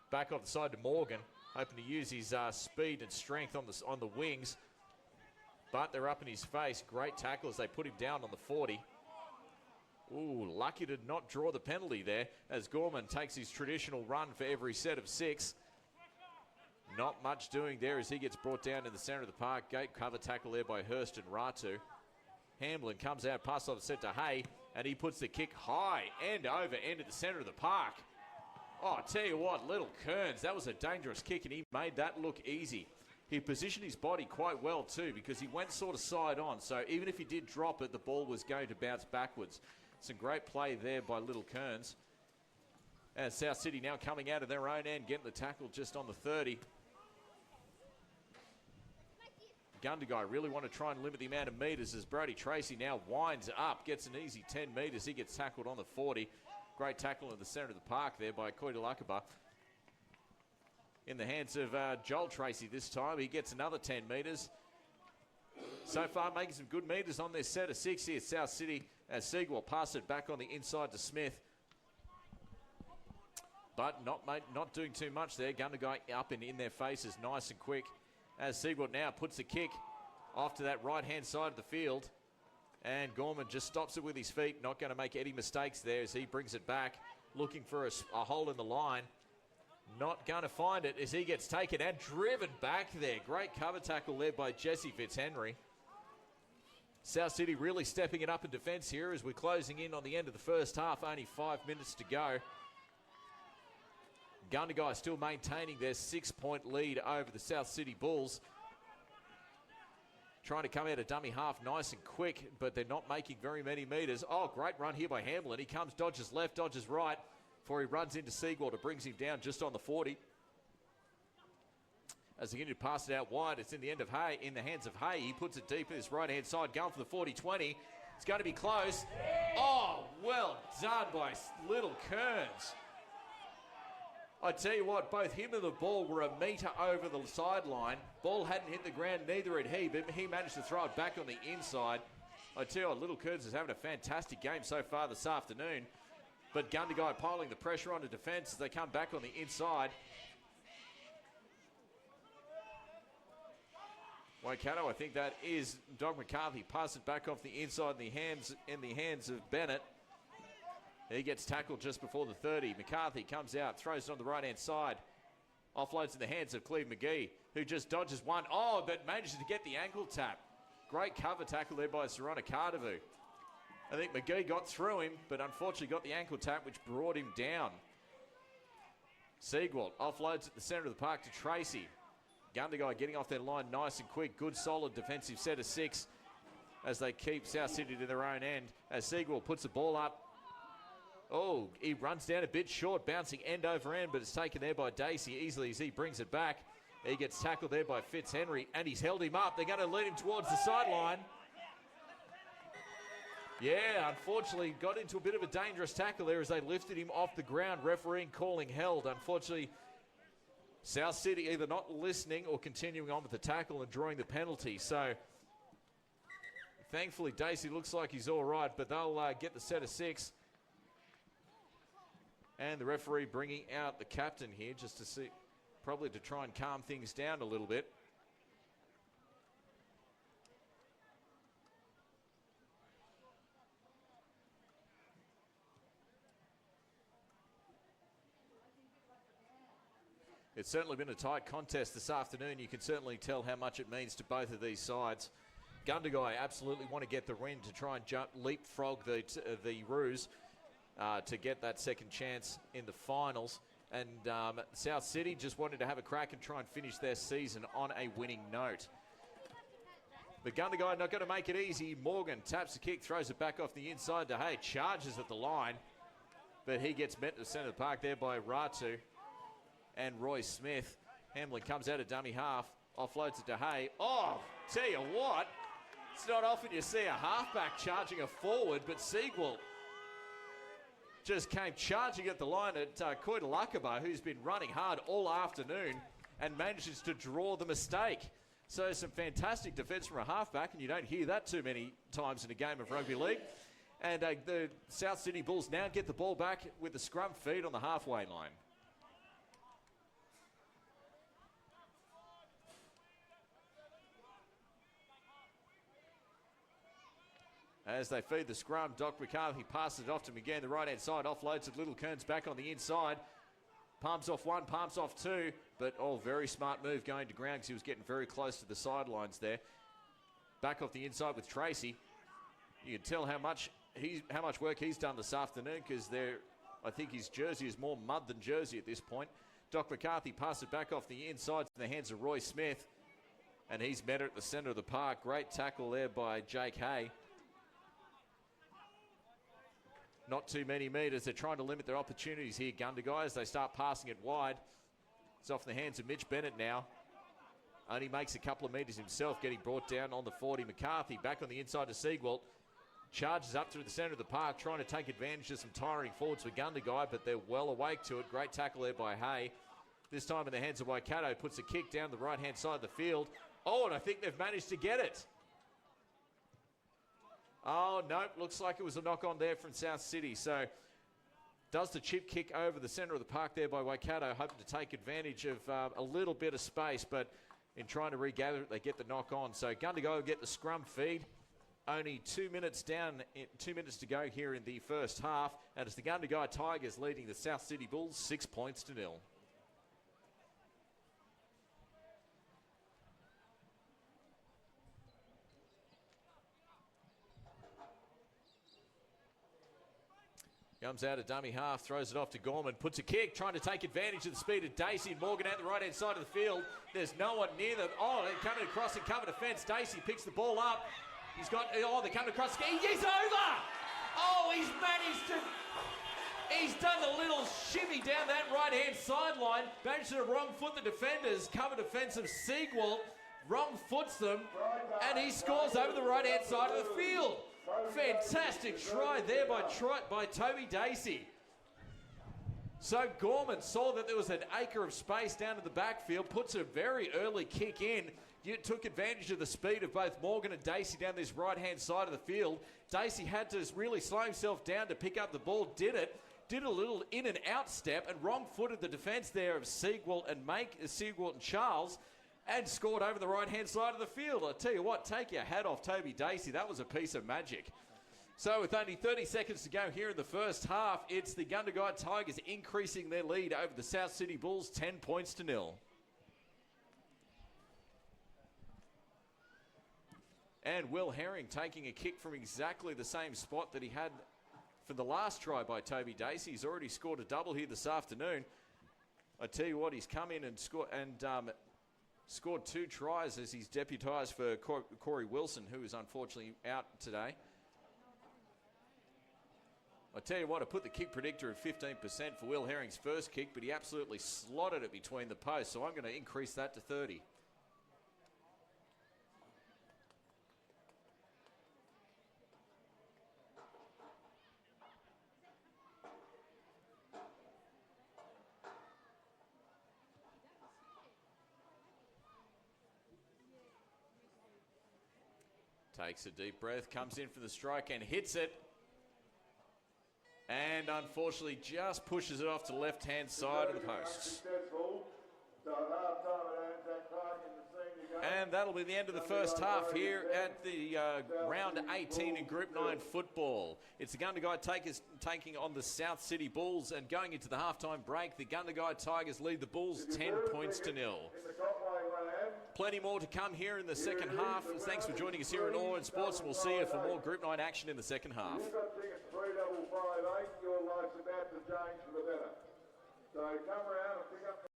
back off the side to Morgan, hoping to use his speed and strength on the wings. But they're up in his face. Great tackle as they put him down on the 40. Ooh, lucky to not draw the penalty there as Gorman takes his traditional run for every set of 6. Not much doing there as he gets brought down in the centre of the park. Gate cover tackle there by Hurst and Ratu. Hamblin comes out, pass off set to Hay, and he puts the kick high and over end at the centre of the park. Oh, I tell you what, little Kearns, that was a dangerous kick and he made that look easy. He positioned his body quite well too because he went sort of side on. So even if he did drop it, the ball was going to bounce backwards. Some great play there by little Kearns. And Southcity now coming out of their own end, getting the tackle just on the 30. Gundagai really want to try and limit the amount of metres as Brody Tracy now winds up, gets an easy 10 metres. He gets tackled on the 40. Great tackle in the centre of the park there by KOTOILAKEBA. In the hands of Joel Tracy this time. He gets another 10 metres. So far making some good metres on this set of 6 here at Southcity as Siegwald passes it back on the inside to Smith. But not doing too much there. Gundagai up and in their faces nice and quick. As Siegwald now puts the kick off to that right-hand side of the field. And Gorman just stops it with his feet. Not going to make any mistakes there as he brings it back. Looking for a hole in the line. Not going to find it as he gets taken and driven back there. Great cover tackle there by Jesse Fitzhenry. Southcity really stepping it up in defence here as we're closing in on the end of the first half. Only 5 minutes to go. Gundagai still maintaining their 6-point lead over the Southcity Bulls. Trying to come out of dummy half nice and quick, but they're not making very many metres. Oh, great run here by Hamblin. He comes, dodges left, dodges right, before he runs into Siegwald. It brings him down just on the 40. As they continue to pass it out wide, it's in the hands of Hay. He puts it deep in his right-hand side, going for the 40-20. It's going to be close. Oh, well done by little Kearns. I tell you what, both him and the ball were a metre over the sideline. Ball hadn't hit the ground, neither had he, but he managed to throw it back on the inside. I tell you what, little Kearns is having a fantastic game so far this afternoon. But Gundagai piling the pressure on the defence as they come back on the inside. Waikato, I think that is Doug McCarthy. Pass it back off the inside in the hands of Bennett. He gets tackled just before the 30. McCarthy comes out, throws it on the right-hand side. Offloads in the hands of Cleve McGee, who just dodges one. Oh, but manages to get the ankle tap. Great cover tackle there by Soronakadavu. I think McGee got through him, but unfortunately got the ankle tap, which brought him down. Siegwald offloads at the centre of the park to Tracy. Gundagai getting off their line nice and quick. Good, solid defensive set of 6 as they keep Southcity to their own end. As Siegwald puts the ball up. Oh, he runs down a bit short, bouncing end over end, but it's taken there by Daisey easily as he brings it back. He gets tackled there by Fitzhenry, and he's held him up. They're going to lead him towards the sideline. Yeah, unfortunately, got into a bit of a dangerous tackle there as they lifted him off the ground. Refereeing calling held. Unfortunately, Southcity either not listening or continuing on with the tackle and drawing the penalty. So, thankfully, Daisey looks like he's all right, but they'll get the set of 6. And the referee bringing out the captain here just to see, probably to try and calm things down a little bit. It's certainly been a tight contest this afternoon. You can certainly tell how much it means to both of these sides. Gundagai absolutely want to get the win to try and leapfrog the Roos. To get that second chance in the finals. And Southcity just wanted to have a crack and try and finish their season on a winning note. But Gundagai not going to make it easy. Morgan taps the kick, throws it back off the inside to Hay, charges at the line. But he gets met to the centre of the park there by Ratu and Roy Smith. Hamblin comes out of dummy half, offloads it to Hay. Oh, tell you what, it's not often you see a halfback charging a forward, but Siegwald just came charging at the line at KOTOILAKEBA, who's been running hard all afternoon and manages to draw the mistake. So some fantastic defence from a halfback, and you don't hear that too many times in a game of rugby league. And the Southcity Bulls now get the ball back with the scrum feed on the halfway line. As they feed the scrum, Doc McCarthy passes it off to McGann, the right-hand side, offloads it, Little Kearns back on the inside. Palms off one, palms off two, but very smart move going to ground because he was getting very close to the sidelines there. Back off the inside with Tracy. You can tell how much work he's done this afternoon because I think his jersey is more mud than jersey at this point. Doc McCarthy passes it back off the inside to the hands of Roy Smith, and he's met her at the centre of the park. Great tackle there by Jake Hay. Not too many metres. They're trying to limit their opportunities here, Gundagai, as they start passing it wide. It's off the hands of Mitch Bennett now. Only makes a couple of metres himself, getting brought down on the 40. McCarthy back on the inside to Siegwalt. Charges up through the centre of the park, trying to take advantage of some tiring forwards for Gundagai, but they're well awake to it. Great tackle there by Hay. This time in the hands of Waikato, puts a kick down the right-hand side of the field. Oh, and I think they've managed to get it. Oh, nope, looks like it was a knock-on there from Southcity. So does the chip kick over the centre of the park there by Waikato, hoping to take advantage of a little bit of space, but in trying to regather it, they get the knock-on. So Gundagai will get the scrum feed. Only 2 minutes down, 2 minutes to go here in the first half. And it's the Gundagai Tigers leading the Southcity Bulls 6 points to 0. Comes out a dummy half, throws it off to Gorman, puts a kick, trying to take advantage of the speed of Daisy and Morgan at the right-hand side of the field. There's no one near them. Oh, they're coming across and cover defence. Daisy picks the ball up. He's got, they're coming across. He's over! Oh, he's managed to... He's done a little shimmy down that right-hand sideline. Managed to wrong foot the defenders. Cover defence of Siegwalt. Wrong foots them. And he scores over the right-hand side of the field. Fantastic try there by Toby DASEY. So Gorman saw that there was an acre of space down to the backfield, puts a very early kick in. You took advantage of the speed of both Morgan and Daisy down this right-hand side of the field. Daisy had to really slow himself down to pick up the ball, did a little in and out step and wrong-footed the defence there of Siegwalt and Charles, and scored over the right-hand side of the field. I tell you what, take your hat off Toby DASEY. That was a piece of magic. So with only 30 seconds to go here in the first half, it's the Gundagai Tigers increasing their lead over the Southcity Bulls 10 points to 0. And Will Herring taking a kick from exactly the same spot that he had for the last try by Toby DASEY. He's already scored a double here this afternoon. I tell you what, he's come in and scored 2 tries as he's deputised for Corey Wilson, who is unfortunately out today. I tell you what, I put the kick predictor at 15% for Will Herring's first kick, but he absolutely slotted it between the posts, so I'm going to increase that to 30. Takes a deep breath, comes in for the strike and hits it. And unfortunately just pushes it off to the left-hand side of the posts. And that'll be the end of the first half here at the round 18 in Group 9 football. It's the Gundagai Tigers taking on the Southcity Bulls, and going into the halftime break, the Gundagai Tigers lead the Bulls 10 points to 0. Plenty more to come here in the second half. Thanks for joining us here at All In Sports, and we'll see you for more Group 9 action in the second half. Your life's about to change for the better. So come around and pick up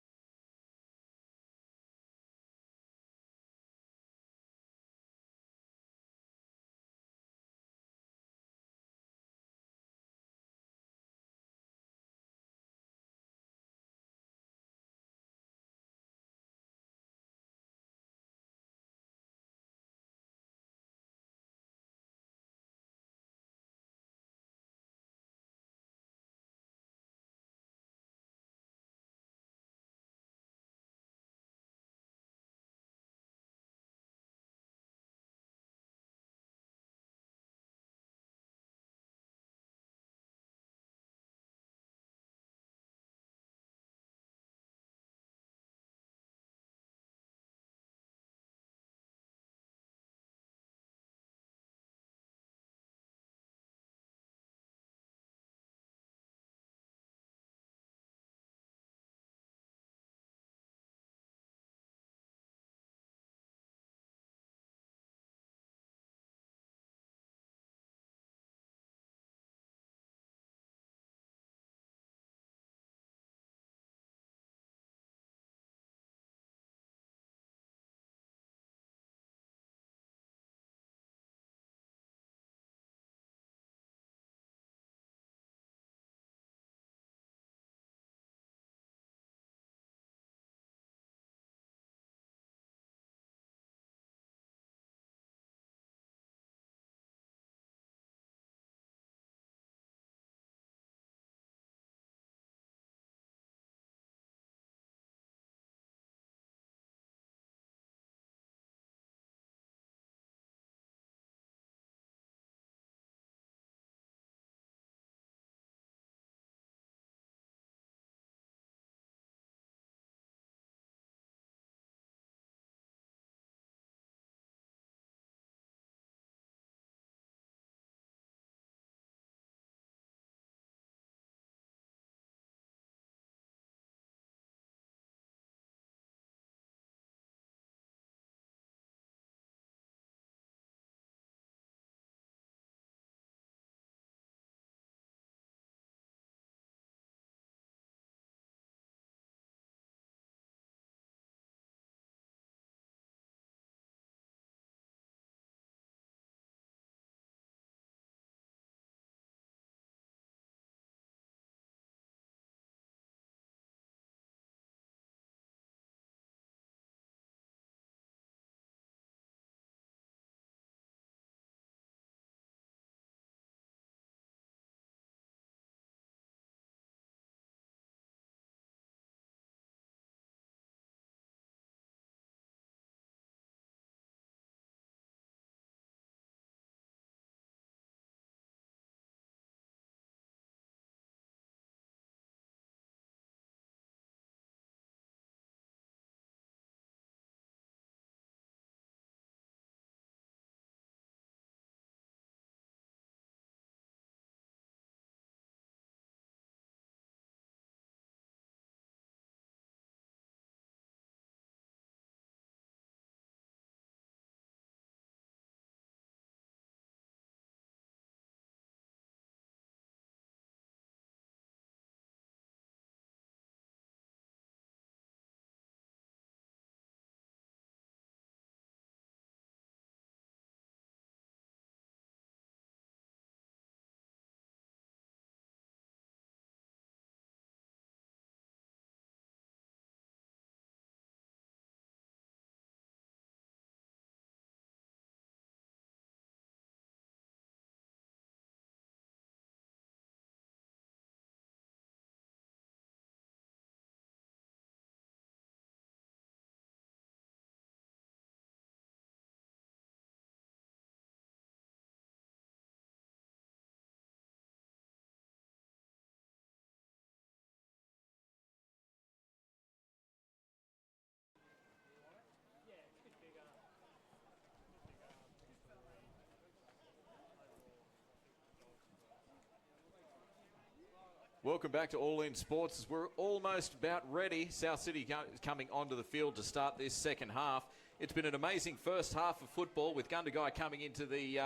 Welcome back to All In Sports. We're almost about ready. South City coming onto the field to start this second half. It's been an amazing first half of football with Gundagai coming into the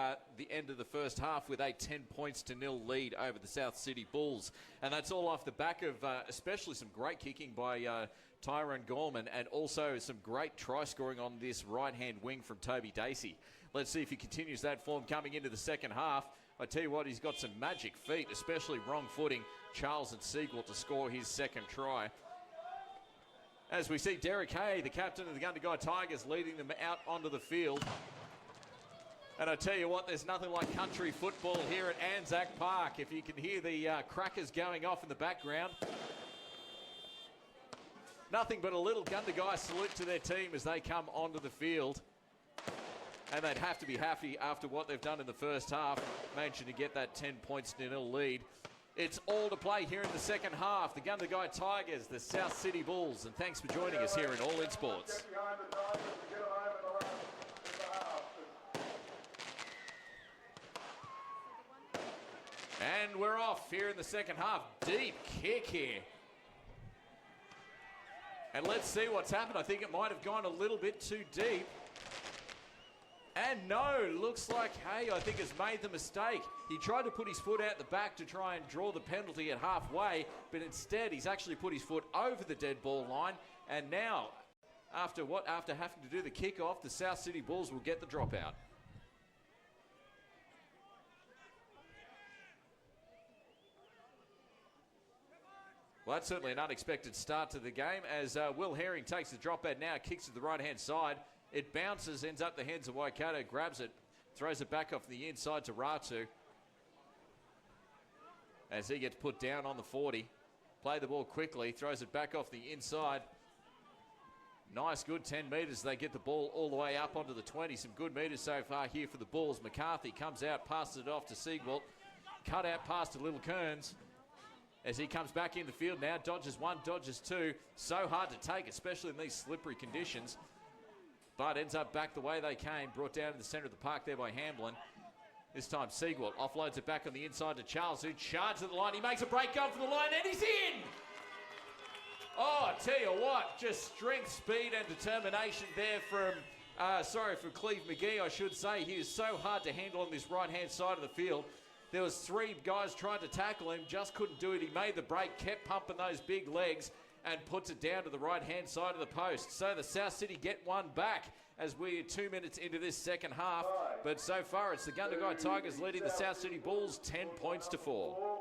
end of the first half with a 10-0 lead over the South City Bulls. And that's all off the back of especially some great kicking by Tyron GORMAN and also some great try scoring on this right-hand wing from Toby DASEY. Let's see if he continues that form coming into the second half. I tell you what, he's got some magic feet, especially wrong footing Charles and Siegel to score his second try. As we see Derek Hay, the captain of the Gundagai Tigers, leading them out onto the field. And I tell you what, there's nothing like country football here at Anzac Park. If you can hear the crackers going off in the background. Nothing but a little Gundagai salute to their team as they come onto the field. And they'd have to be happy after what they've done in the first half, managing to get that 10-0 lead. It's all to play here in the second half. The Gundagai Tigers, the South City Bulls. And thanks for joining us here in All In Sports. And we're off here in the second half. Deep kick here. And let's see what's happened. I think it might have gone a little bit too deep. And no, looks like Hay, I think, has made the mistake. He tried to put his foot out the back to try and draw the penalty at halfway, but instead he's actually put his foot over the dead ball line. And now, after having to do the kickoff, the South City Bulls will get the dropout. Well, that's certainly an unexpected start to the game as Will Herring takes the dropout now, kicks to the right-hand side. It bounces, ends up the hands of Waikato, grabs it, throws it back off the inside to Ratu. As he gets put down on the 40. Play the ball quickly, throws it back off the inside. Nice, good 10 metres. They get the ball all the way up onto the 20. Some good metres so far here for the Bulls. McCarthy comes out, passes it off to Siegwalt. Cut out pass to Little Kearns. As he comes back in the field now, dodges one, dodges two. So hard to take, especially in these slippery conditions. But ends up back the way they came, brought down to the centre of the park there by HAMBLIN. This time Siegwalt offloads it back on the inside to Charles, who charges at the line. He makes a break going for the line, and he's in! Oh, I tell you what, just strength, speed, and determination there from Cleve McGee, I should say. He is so hard to handle on this right-hand side of the field. There was three guys trying to tackle him, just couldn't do it. He made the break, kept pumping those big legs, and puts it down to the right-hand side of the post. So the South City get one back as we're 2 minutes into this second half. But so far, it's the Gundagai Tigers leading the South City Bulls 10 points to 4.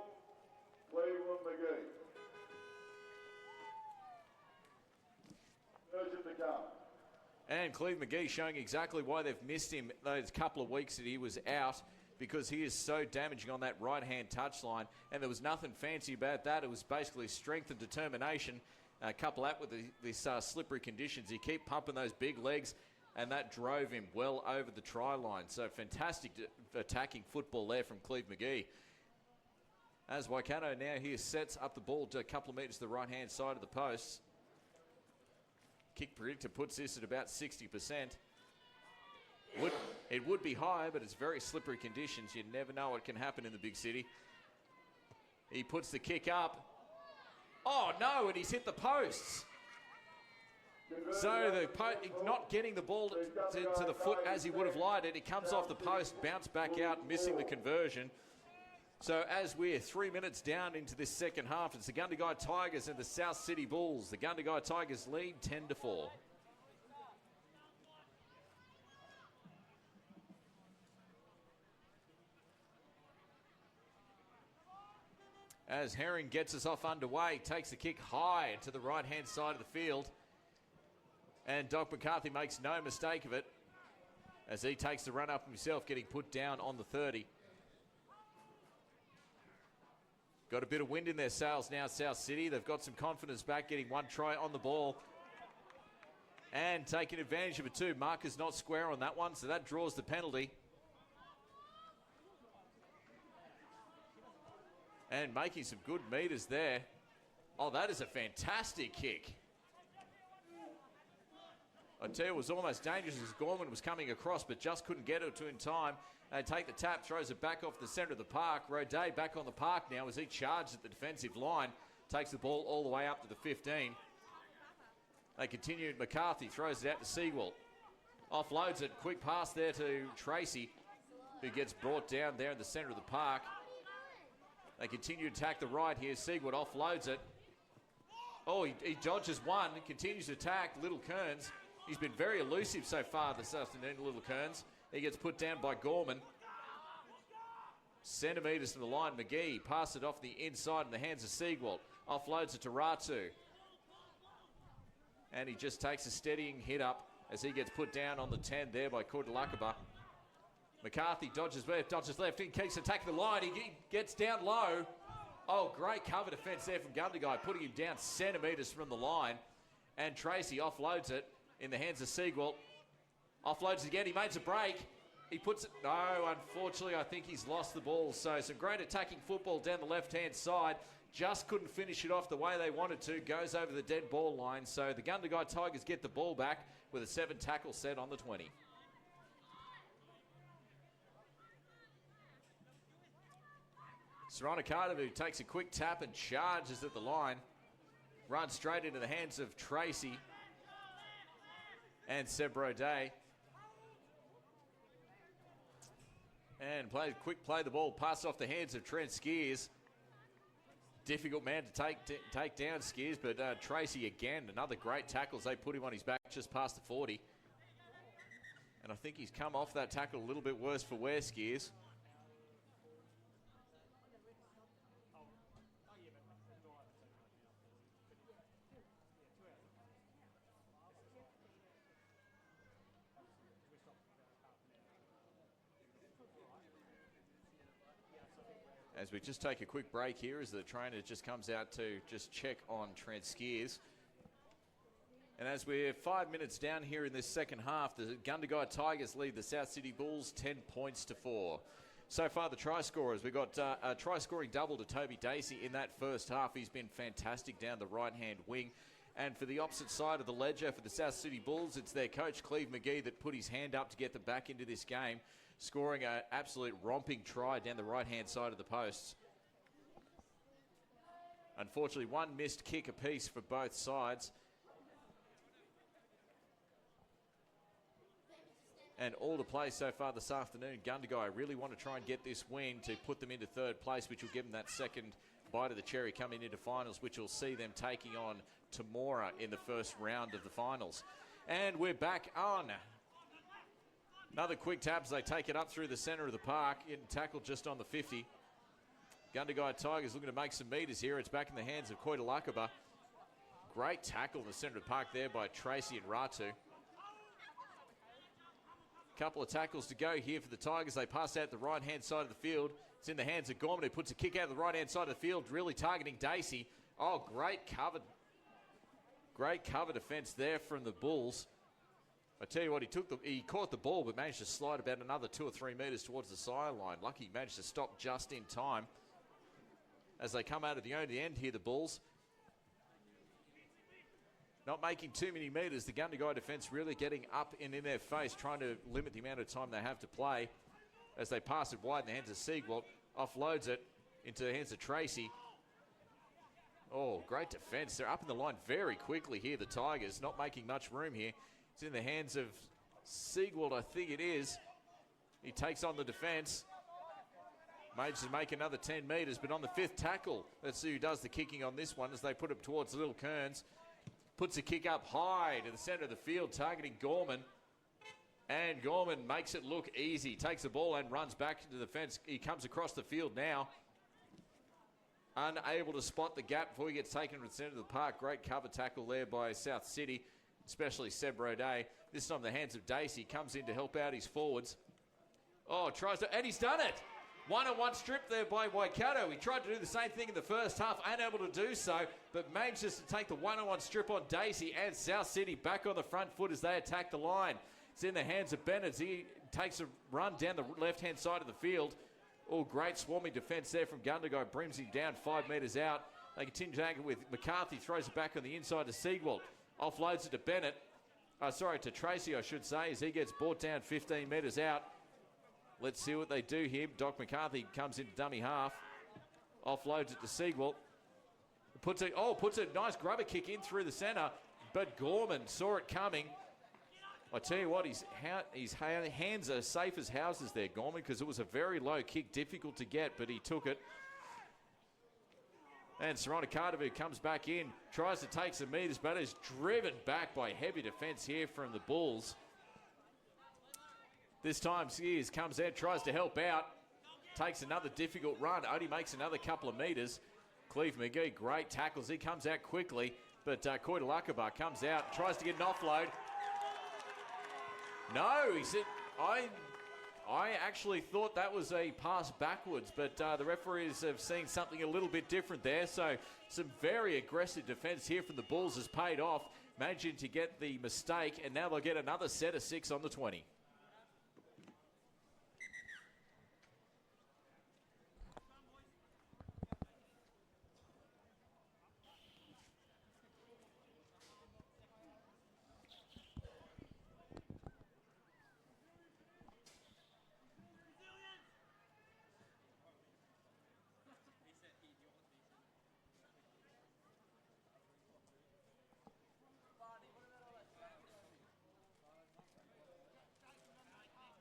And Cleve McGee showing exactly why they've missed him those couple of weeks that he was out, because he is so damaging on that right-hand touchline. And there was nothing fancy about that. It was basically strength and determination. Couple that with these slippery conditions. He kept pumping those big legs, and that drove him well over the try line. So fantastic attacking football there from Cleve McGee. As Waikato now here sets up the ball to a couple of metres to the right-hand side of the posts. Kick predictor puts this at about 60%. It would be high, but it's very slippery conditions. You never know what can happen in the big city. He puts the kick up. Oh, no, and he's hit the posts. So not getting the ball to the foot as he would have liked it. It comes off the post, bounced back out, missing the conversion. So as we're 3 minutes down into this second half, it's the Gundagai Tigers and the South City Bulls. The Gundagai Tigers lead 10-4. As Herring gets us off underway, takes the kick high to the right-hand side of the field. And Doc McCarthy makes no mistake of it as he takes the run up himself, getting put down on the 30. Got a bit of wind in their sails now, South City. They've got some confidence back, getting one try on the ball. And taking advantage of it too. Marker's not square on that one, so that draws the penalty. And making some good meters there. Oh, that is a fantastic kick. I tell you, it was almost dangerous as Gorman was coming across, but just couldn't get it to in time. They take the tap, throws it back off the centre of the park. Roday back on the park now as he charges at the defensive line. Takes the ball all the way up to the 15. They continue. McCarthy throws it out to Siegwald. Offloads it. Quick pass there to Tracy, who gets brought down there in the centre of the park. They continue to attack the right here. Siegwald offloads it. Oh, he dodges one. Continues to attack Little Kearns. He's been very elusive so far this afternoon, Little Kearns. He gets put down by Gorman. Centimetres to the line. McGee passes it off the inside in the hands of Siegwald. Offloads it to Ratu. And he just takes a steadying hit up as he gets put down on the 10 there by KOTOILAKEBA. McCarthy dodges left, he keeps attacking the line. He gets down low. Oh, great cover defence there from Gundagai, putting him down centimetres from the line. And Tracy offloads it in the hands of Siegwald. Offloads again, he makes a break. He puts it, no, unfortunately, I think he's lost the ball. So some great attacking football down the left-hand side. Just couldn't finish it off the way they wanted to. Goes over the dead ball line. So the Gundagai Tigers get the ball back with a 7 tackle set on the 20. Soronakadavu takes a quick tap and charges at the line. Runs straight into the hands of Tracy and Seb Roday. And play the ball, pass off the hands of Trent SKEERS. Difficult man to take down SKEERS, but Tracy again, another great tackle as they put him on his back just past the 40. And I think he's come off that tackle a little bit worse for wear, SKEERS. As we just take a quick break here as the trainer just comes out to just check on Trent SKEERS. And as we're 5 minutes down here in this second half, the Gundagai Tigers lead the Southcity Bulls 10 points to 4. So far the try scorers, we've got a try scoring double to Toby Dasey in that first half. He's been fantastic down the right-hand wing. And for the opposite side of the ledger for the Southcity Bulls, it's their coach Cleve McGee that put his hand up to get them back into this game, scoring an absolute romping try down the right-hand side of the posts. Unfortunately, one missed kick apiece for both sides. And all to play so far this afternoon. Gundagai really want to try and get this win to put them into third place, which will give them that second bite of the cherry coming into finals, which will see them taking on Temora in the first round of the finals. And we're back on. Another quick tap as they take it up through the centre of the park. Getting tackled just on the 50. Gundagai Tigers looking to make some metres here. It's back in the hands of KOTOILAKEBA. Great tackle in the centre of the park there by Tracy and Ratu. Couple of tackles to go here for the Tigers. They pass out the right-hand side of the field. It's in the hands of Gorman, who puts a kick out of the right-hand side of the field, really targeting Dasey. Oh, great cover defence there from the Bulls. I tell you what, he caught the ball, but managed to slide about another 2 or 3 metres towards the sideline. Lucky he managed to stop just in time. As they come out of the end here, the Bulls. Not making too many metres. The Gundagai defence really getting up and in their face, trying to limit the amount of time they have to play. As they pass it wide in the hands of Siegwald. Offloads it into the hands of Tracy. Oh, great defence. They're up in the line very quickly here, the Tigers. Not making much room here. It's in the hands of Siegwald, I think it is. He takes on the defence. Manages to make another 10 metres, but on the 5th tackle, let's see who does the kicking on this one as they put it towards Little Kearns. Puts a kick up high to the centre of the field, targeting Gorman. And Gorman makes it look easy. Takes the ball and runs back into the fence. He comes across the field now. Unable to spot the gap before he gets taken to the centre of the park. Great cover tackle there by Southcity, especially Seb Roday. This time the hands of Dasey. Comes in to help out his forwards. Oh, tries to, and he's done it. One-on-one strip there by Waikato. He tried to do the same thing in the first half, unable to do so, but manages to take the one-on-one strip on Dasey, and Southcity back on the front foot as they attack the line. It's in the hands of Bennett. He takes a run down the left-hand side of the field. Oh, great swarming defence there from Gundagai. Brings him down 5 metres out. They continue to angle with McCarthy. Throws it back on the inside to Siegwald. Offloads it to Bennett. To Tracy, I should say, as he gets brought down 15 metres out. Let's see what they do here. Doc McCarthy comes into dummy half. Offloads it to Siegwalt. Puts a nice grubber kick in through the centre, but Gorman saw it coming. I tell you what, his hands are safe as houses there, Gorman, because it was a very low kick, difficult to get, but he took it. And Soronakadavu comes back in, tries to take some metres, but is driven back by heavy defence here from the Bulls. This time Skeers comes out, tries to help out, takes another difficult run, only makes another couple of metres. Cleve McGee, great tackles. He comes out quickly, but KOTOILAKEBA comes out, tries to get an offload. No, he said, I actually thought that was a pass backwards, but the referees have seen something a little bit different there. So some very aggressive defence here from the Bulls has paid off, managing to get the mistake, and now they'll get another set of 6 on the 20.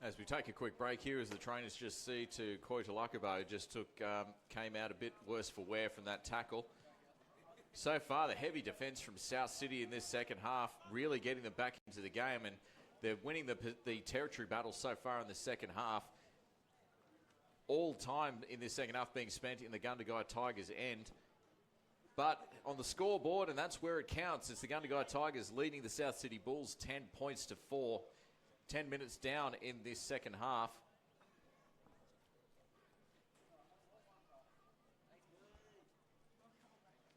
As we take a quick break here, as the trainers just see to KOTOILAKEBA, who just came out a bit worse for wear from that tackle. So far, the heavy defence from Southcity in this second half, really getting them back into the game, and they're winning the territory battle so far in the second half. All time in this second half being spent in the Gundagai Tigers' end. But on the scoreboard, and that's where it counts, it's the Gundagai Tigers leading the Southcity Bulls 10 points to 4. 10 minutes down in this second half.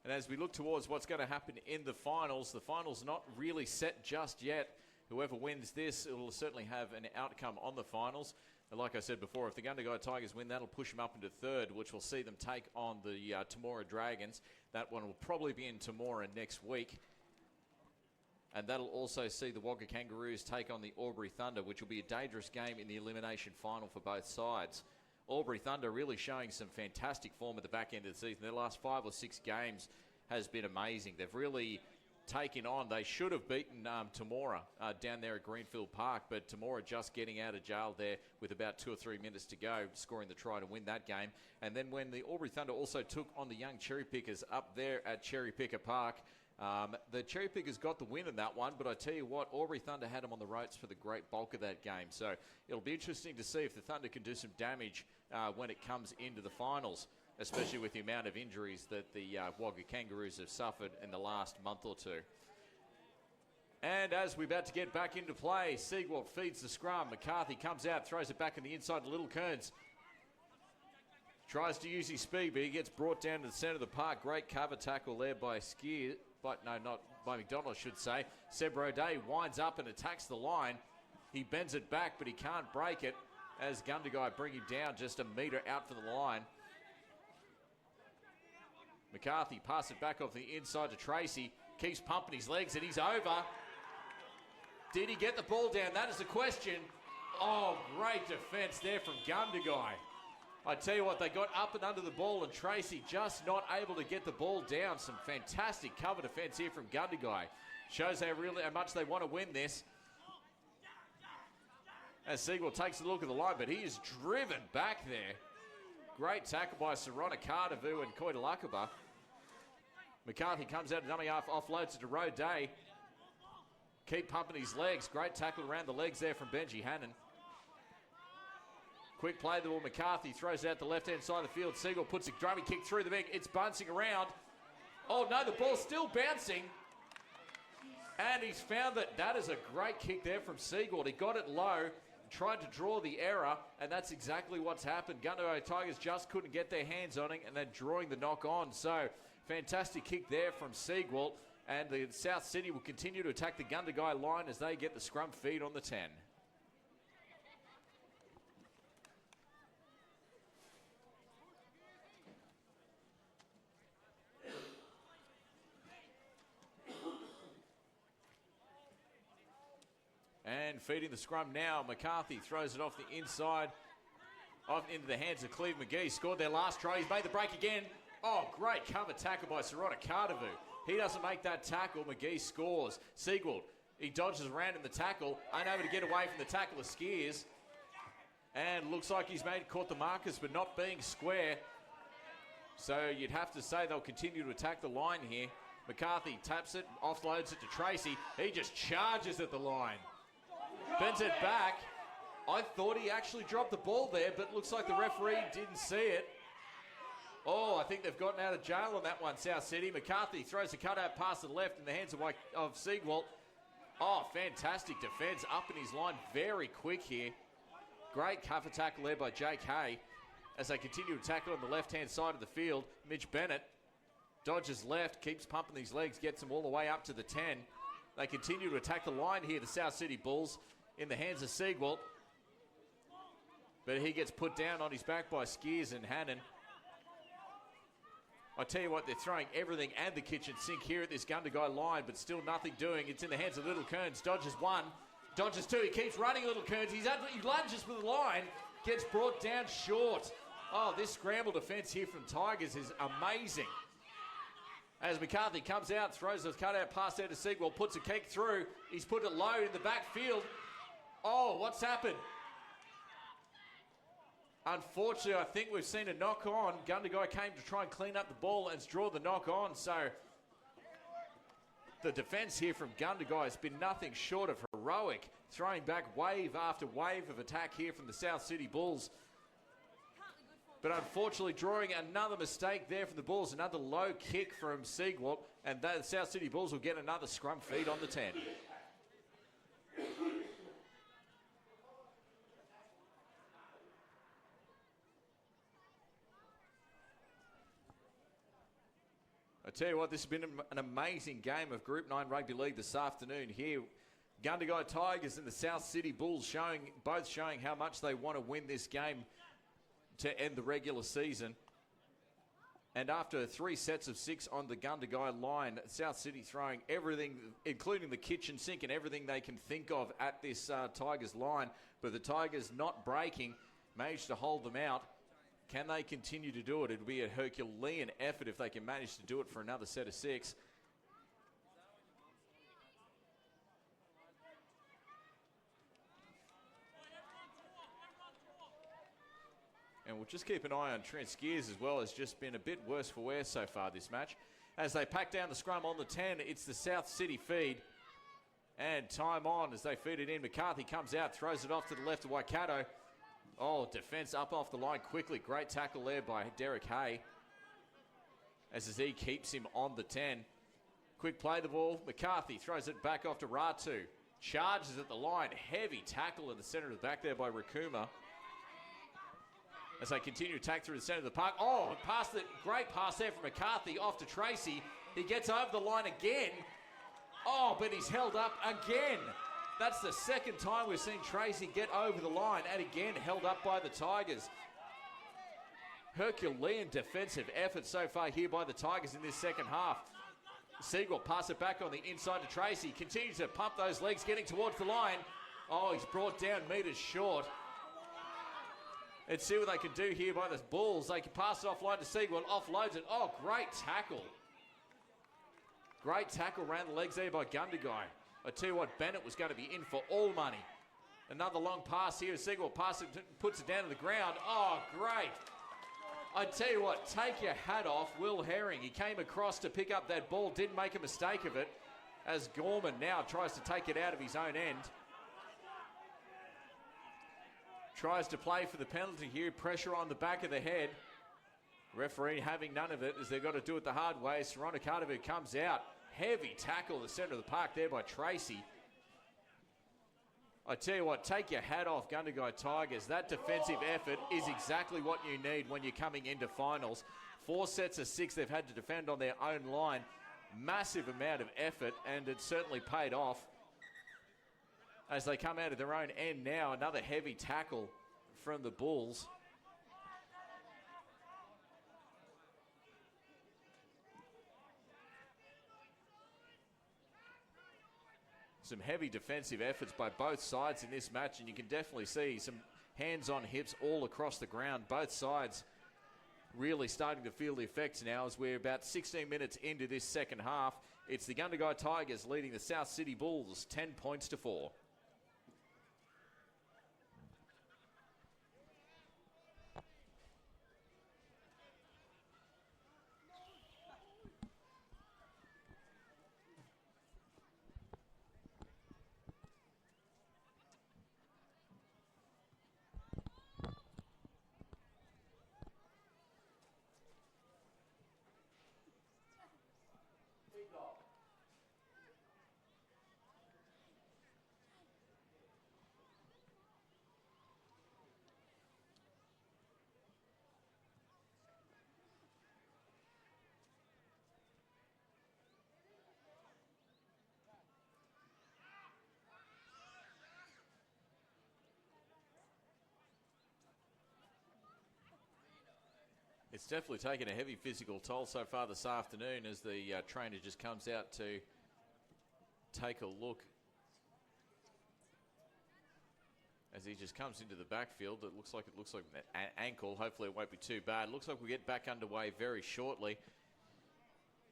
And as we look towards what's going to happen in the finals not really set just yet. Whoever wins this, it will certainly have an outcome on the finals. And like I said before, if the Gundagai Tigers win, that'll push them up into third, which will see them take on the Temora Dragons. That one will probably be in Temora next week. And that'll also see the Wagga Kangaroos take on the Albury Thunder, which will be a dangerous game in the elimination final for both sides. Albury Thunder really showing some fantastic form at the back end of the season. Their last 5 or 6 games has been amazing. They've really taken on. They should have beaten Temora down there at Greenfield Park, but Temora just getting out of jail there with about 2 or 3 minutes to go, scoring the try to win that game. And then when the Albury Thunder also took on the young Cherry Pickers up there at Cherry Picker Park, the Cherry Pickers got the win in that one, but I tell you what, Albury Thunder had them on the ropes for the great bulk of that game. So it'll be interesting to see if the Thunder can do some damage when it comes into the finals, especially with the amount of injuries that the Wagga Kangaroos have suffered in the last month or two. And as we're about to get back into play, Siegwalt feeds the scrum. McCarthy comes out, throws it back on the inside to Little Kearns. Tries to use his speed, but he gets brought down to the centre of the park. Great cover tackle there by Skeers. But no, not by McDonald, I should say. Seb Roday winds up and attacks the line. He bends it back, but he can't break it as Gundagai bring him down just a metre out from the line. McCarthy passes it back off the inside to Tracy. Keeps pumping his legs, and he's over. Did he get the ball down? That is the question. Oh, great defence there from Gundagai. I tell you what, they got up and under the ball, and Tracy just not able to get the ball down. Some fantastic cover defence here from Gundagai. Shows how much they want to win this. As Siegwalt takes a look at the line, but he is driven back there. Great tackle by Soronakadavu and KOTOILAKEBA. McCarthy comes out to dummy half, offloads it to Roday. Keep pumping his legs. Great tackle around the legs there from Benjy HANNAN. Quick play, the ball. McCarthy throws it out the left-hand side of the field. Siegwalt puts a drumming kick through the wing. It's bouncing around. Oh, no, the ball's still bouncing. And he's found that is a great kick there from Siegwalt. He got it low, tried to draw the error, and that's exactly what's happened. Gundagai Tigers just couldn't get their hands on it and then drawing the knock on. So, fantastic kick there from Siegwalt. And the Southcity will continue to attack the Gundagai line as they get the scrum feed on the 10. And feeding the scrum now, McCarthy throws it off the inside Off into the hands of Cleve McGee. Scored their last try. He's made the break again. Oh, great cover tackle by Soronakadavu. He doesn't make that tackle. McGee scores. Siegwald, he dodges around in the tackle. Unable to get away from the tackle of Skeers. And looks like he's caught the markers, but not being square. So you'd have to say they'll continue to attack the line here. McCarthy taps it, offloads it to Tracy. He just charges at the line. Bends it back. I thought he actually dropped the ball there, but looks like the referee didn't see it. Oh, I think they've gotten out of jail on that one, South City. McCarthy throws a cutout pass to the left in the hands of Siegwald. Oh, fantastic defense up in his line very quick here. Great cover tackle there by Jake Hay as they continue to tackle on the left-hand side of the field. Mitch Bennett dodges left, keeps pumping these legs, gets them all the way up to the 10. They continue to attack the line here, the South City Bulls, in the hands of Siegwald. But he gets put down on his back by Skeers and Hannan. I tell you what, they're throwing everything and the kitchen sink here at this Gundagai line, but still nothing doing. It's in the hands of Little Kearns. Dodges one, dodges two. He keeps running, Little Kearns. He lunges for the line, gets brought down short. Oh, this scramble defense here from Tigers is amazing. As McCarthy comes out, throws a cutout pass there to Siegwald, puts a kick through. He's put it low in the backfield. Oh, what's happened? Unfortunately, I think we've seen a knock on. Gundagai came to try and clean up the ball and draw the knock on. So the defense here from Gundagai has been nothing short of heroic, throwing back wave after wave of attack here from the South City Bulls. But unfortunately, drawing another mistake there from the Bulls, another low kick from Siegwald, and the South City Bulls will get another scrum feed on the 10. I tell you what, this has been an amazing game of Group 9 Rugby League this afternoon here. Gundagai Tigers and the South City Bulls both showing how much they want to win this game to end the regular season. And after 3 sets of 6 on the Gundagai line, South City throwing everything, including the kitchen sink and everything they can think of at this Tigers line. But the Tigers not breaking, managed to hold them out. Can they continue to do it? It'll be a Herculean effort if they can manage to do it for another set of 6. And we'll just keep an eye on Trent SKEERS as well. Has just been a bit worse for wear so far this match. As they pack down the scrum on the 10, it's the South City feed. And time on as they feed it in. McCarthy comes out, throws it off to the left of Waikato. Oh, defense up off the line quickly. Great tackle there by Derek Hay. As he keeps him on the 10. Quick play the ball. McCarthy throws it back off to Ratu. Charges at the line. Heavy tackle in the center of the back there by Rakuma. As they continue to attack through the center of the park. Oh, great pass there from McCarthy off to Tracy. He gets over the line again. Oh, but he's held up again. That's the second time we've seen Tracy get over the line and again held up by the Tigers. Herculean defensive effort so far here by the Tigers in this second half. Siegwald pass it back on the inside to Tracy. Continues to pump those legs getting towards the line. Oh, he's brought down meters short. Let's see what they can do here by the Bulls. They can pass it offline to Siegwald, offloads it. Oh, great tackle. Great tackle around the legs there by Gundagai. I tell you what, Bennett was going to be in for all money. Another long pass here. Siegwald puts it down to the ground. Oh, great. I tell you what, take your hat off, Will Herring. He came across to pick up that ball, didn't make a mistake of it, as Gorman now tries to take it out of his own end. Tries to play for the penalty here. Pressure on the back of the head. Referee having none of it as they've got to do it the hard way. Soronakadavu comes out. Heavy tackle in the center of the park there by Tracy. I tell you what, take your hat off, Gundagai Tigers. That defensive effort is exactly what you need when you're coming into finals. 4 sets of 6 they've had to defend on their own line. Massive amount of effort, and it certainly paid off. As they come out of their own end now, another heavy tackle from the Bulls. Some heavy defensive efforts by both sides in this match, and you can definitely see some hands on hips all across the ground. Both sides really starting to feel the effects now as we're about 16 minutes into this second half. It's the Gundagai Tigers leading the Southcity Bulls 10 points to 4. It's definitely taken a heavy physical toll so far this afternoon as the trainer just comes out to take a look. As he just comes into the backfield, it looks like an ankle. Hopefully it won't be too bad. Looks like we'll get back underway very shortly.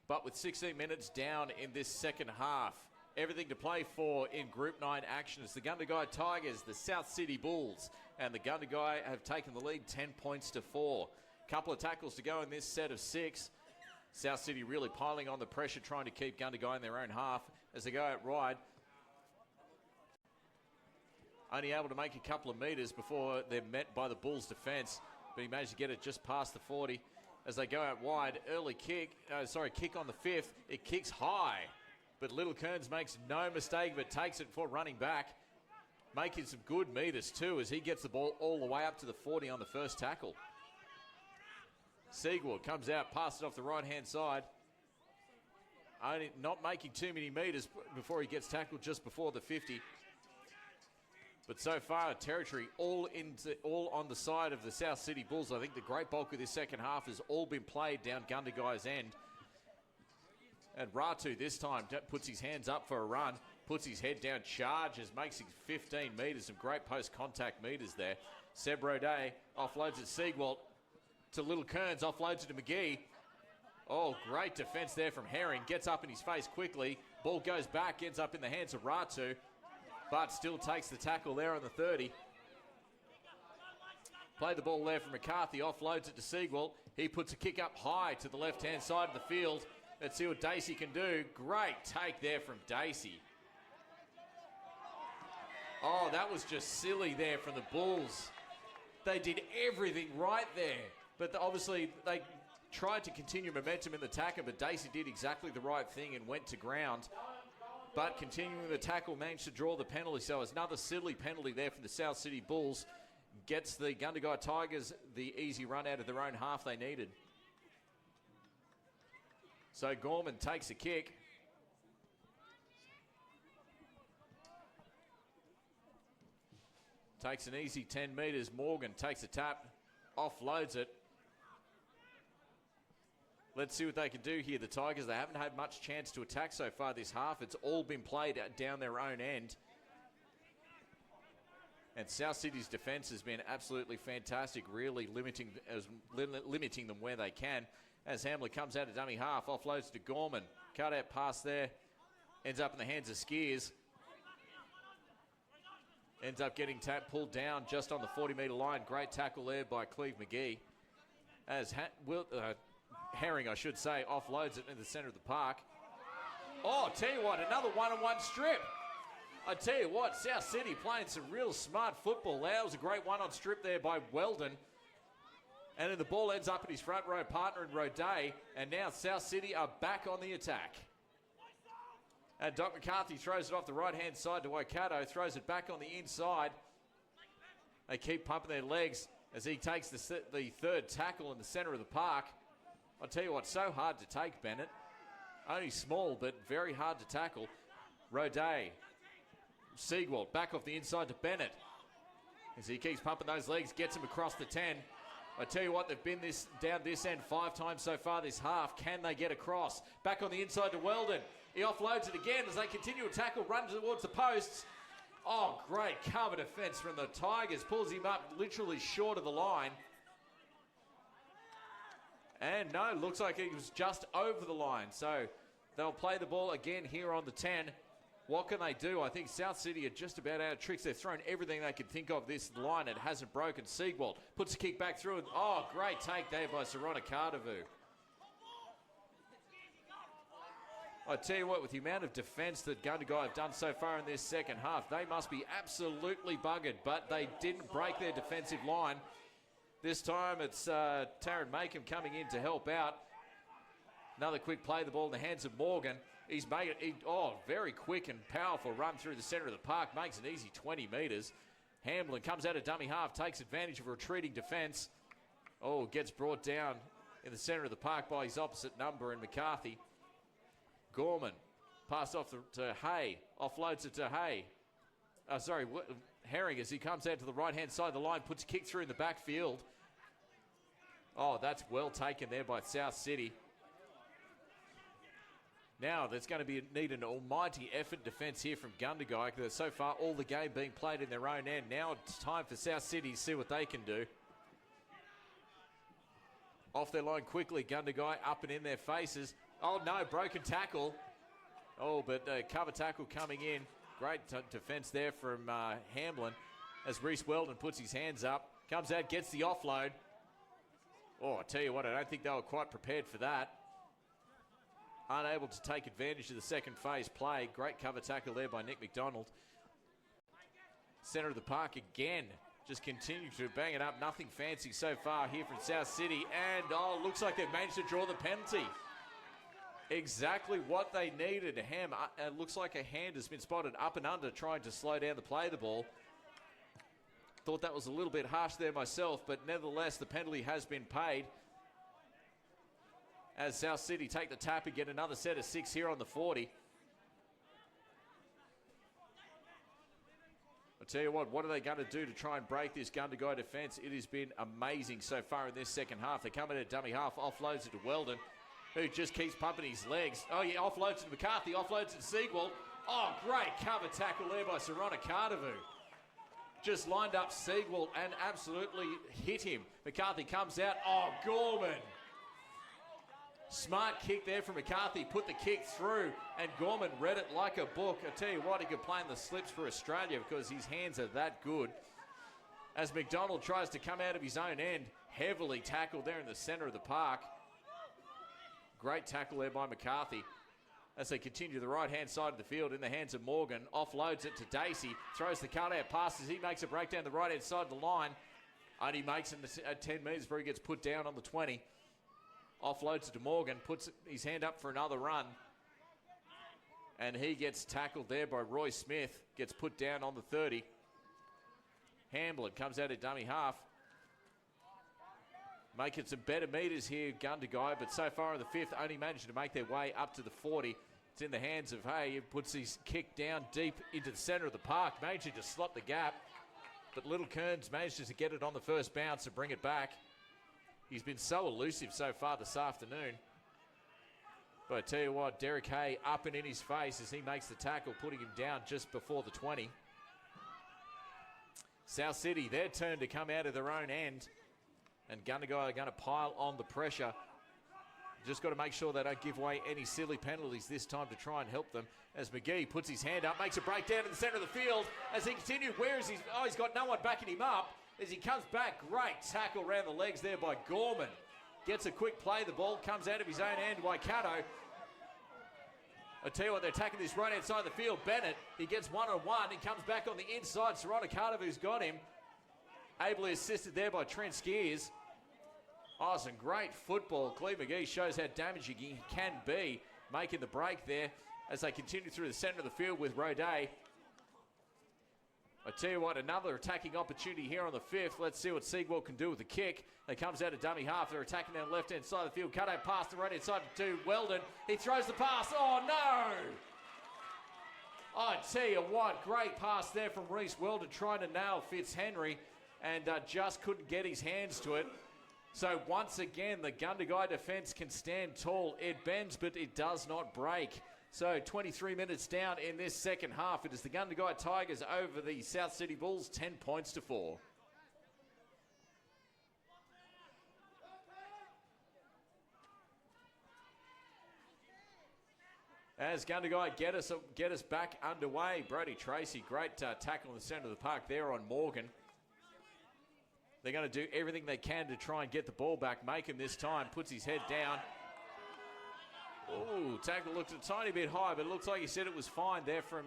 But with 16 minutes down in this second half, everything to play for in Group 9 action is the Gundagai Tigers, the Southcity Bulls, and the Gundagai have taken the lead 10 points to 4. Couple of tackles to go in this set of 6. Southcity really piling on the pressure, trying to keep Gundagai in their own half as they go out wide. Only able to make a couple of metres before they're met by the Bulls' defence, but he managed to get it just past the 40 as they go out wide. Early kick, kick on the 5th. It kicks high, but Little Kearns makes no mistake but takes it before running back, making some good metres too as he gets the ball all the way up to the 40 on the first tackle. Siegward comes out, passes it off the right-hand side. Only not making too many metres before he gets tackled just before the 50. But so far, territory all on the side of the Southcity Bulls. I think the great bulk of this second half has all been played down Gundagai's end. And Ratu this time puts his hands up for a run, puts his head down, charges, makes his 15 metres, some great post-contact metres there. Seb Rodet offloads at Siegwald to Little Kearns, offloads it to McGee. Oh, great defence there from Herring. Gets up in his face quickly. Ball goes back, ends up in the hands of Ratu, but still takes the tackle there on the 30. Played the ball there from McCarthy, offloads it to Siegwald. He puts a kick up high to the left-hand side of the field. Let's see what Daisey can do. Great take there from Daisey. Oh, that was just silly there from the Bulls. They did everything right there. But obviously, they tried to continue momentum in the tackle, but Daisey did exactly the right thing and went to ground. But continuing the tackle, managed to draw the penalty. So it's another silly penalty there from the Southcity Bulls. Gets the Gundagai Tigers the easy run out of their own half they needed. So Gorman takes a kick. Takes an easy 10 metres. Morgan takes a tap, offloads it. Let's see what they can do here. The Tigers, they haven't had much chance to attack so far this half. It's all been played down their own end. And Southcity's defence has been absolutely fantastic, really limiting them where they can. As Hamblin comes out of dummy half, offloads to Gorman. Cut out pass there. Ends up in the hands of Skeers. Ends up getting pulled down just on the 40-metre line. Great tackle there by Cleve McGee. As Herring, I should say, offloads it in the centre of the park. Oh, tell you what, another one-on-one strip. I tell you what, Southcity playing some real smart football. That was a great one-on strip there by Weldon. And then the ball ends up at his front row partner in Rodet. And now Southcity are back on the attack. And Doc McCarthy throws it off the right-hand side to Waikato, throws it back on the inside. They keep pumping their legs as he takes the third tackle in the centre of the park. I'll tell you what, so hard to take, Bennett. Only small, but very hard to tackle. Rodet. Siegwald back off the inside to Bennett. As he keeps pumping those legs, gets him across the 10. I tell you what, they've been down this end 5 times so far this half. Can they get across? Back on the inside to Weldon. He offloads it again as they continue to tackle, run towards the posts. Oh, great cover defense from the Tigers. Pulls him up literally short of the line. And no, looks like he was just over the line. So they'll play the ball again here on the 10. What can they do? I think South City are just about out of tricks. They've thrown everything they could think of this line. It hasn't broken. Siegwald puts a kick back through. Oh, great take there by Soronakadavu. I tell you what, with the amount of defence that Gundagai have done so far in this second half, they must be absolutely buggered, but they didn't break their defensive line. This time it's Tarron MAKEHAM coming in to help out. Another quick play, the ball in the hands of Morgan. He's made it, very quick and powerful run through the centre of the park, makes an easy 20 metres. HAMBLIN comes out of dummy half, takes advantage of a retreating defence. Oh, gets brought down in the centre of the park by his opposite number in McCarthy. Gorman, passed off to Hay, offloads it to Hay. Herring as he comes out to the right-hand side of the line, puts a kick through in the backfield. Oh, that's well taken there by South City. Now there's going to need an almighty effort defence here from Gundagai. So far all the game being played in their own end. Now it's time for South City to see what they can do. Off their line quickly, Gundagai up and in their faces. Oh no, broken tackle. Oh, but cover tackle coming in. Great defence there from HAMBLIN as Reece Weldon puts his hands up. Comes out, gets the offload. Oh, I tell you what, I don't think they were quite prepared for that. Unable to take advantage of the second phase play. Great cover tackle there by Nick McDonald. Centre of the park again. Just continue to bang it up. Nothing fancy so far here from South City. And, looks like they've managed to draw the penalty. Exactly what they needed. It looks like a hand has been spotted up and under trying to slow down the play of the ball. Thought that was a little bit harsh there myself, but nevertheless, the penalty has been paid. As South City take the tap and get another set of 6 here on the 40. I'll tell you what are they going to do to try and break this Gundagai defence? It has been amazing so far in this second half. They come in at dummy half, offloads it to Weldon, who just keeps pumping his legs. Oh yeah, offloads to McCarthy, offloads to Siegwald. Oh, great cover tackle there by Soronakadavu. Just lined up Siegwald and absolutely hit him. McCarthy comes out. Oh, Gorman. Smart kick there from McCarthy, put the kick through, and Gorman read it like a book. I tell you what, he could play in the slips for Australia because his hands are that good. As McDonald tries to come out of his own end, heavily tackled there in the centre of the park. Great tackle there by McCarthy. As they continue the right-hand side of the field in the hands of Morgan, offloads it to Daisey, throws the cut-out pass as he makes a break down the right-hand side of the line. Only makes it at 10 metres before he gets put down on the 20. Offloads it to Morgan, puts his hand up for another run. And he gets tackled there by Roy Smith, gets put down on the 30. HAMBLIN comes out at dummy half. Making some better meters here, Gundagai, but so far in the 5th, only managed to make their way up to the 40. It's in the hands of Hay. He puts his kick down deep into the centre of the park, managing to slot the gap. But Little Kearns manages to get it on the first bounce and bring it back. He's been so elusive so far this afternoon. But I tell you what, Derek Hay up and in his face as he makes the tackle, putting him down just before the 20. South City, their turn to come out of their own end. And Gundagai are going to pile on the pressure. Just got to make sure they don't give away any silly penalties this time to try and help them. As McGee puts his hand up, makes a breakdown in the centre of the field. As he continues, where is he? Oh, he's got no one backing him up. As he comes back, great tackle around the legs there by Gorman. Gets a quick play, the ball comes out of his own end, Waikato. I tell you what, they're attacking this right-hand side of the field. Bennett, he gets one-on-one. He comes back on the inside. Soronakadavu's got him. Ably assisted there by Trent SKEERS. Oh, some great football. Cleve McGee shows how damaging he can be, making the break there as they continue through the centre of the field with Roday. I tell you what, another attacking opportunity here on the 5th. Let's see what Siegwald can do with the kick. They comes out of dummy half. They're attacking down the left-hand side of the field. Cut out pass the right-hand side to Weldon. He throws the pass. Oh, no! I tell you what, great pass there from Reece Weldon trying to nail Fitzhenry and just couldn't get his hands to it. So once again, the Gundagai defence can stand tall. It bends, but it does not break. So 23 minutes down in this second half. It is the Gundagai Tigers over the South City Bulls, 10 points to 4. As Gundagai get us back underway, Brody Tracy, great tackle in the centre of the park there on Morgan. They're going to do everything they can to try and get the ball back. Makeham this time puts his head down. Ooh, tackle looked a tiny bit high, but it looks like he said it was fine there from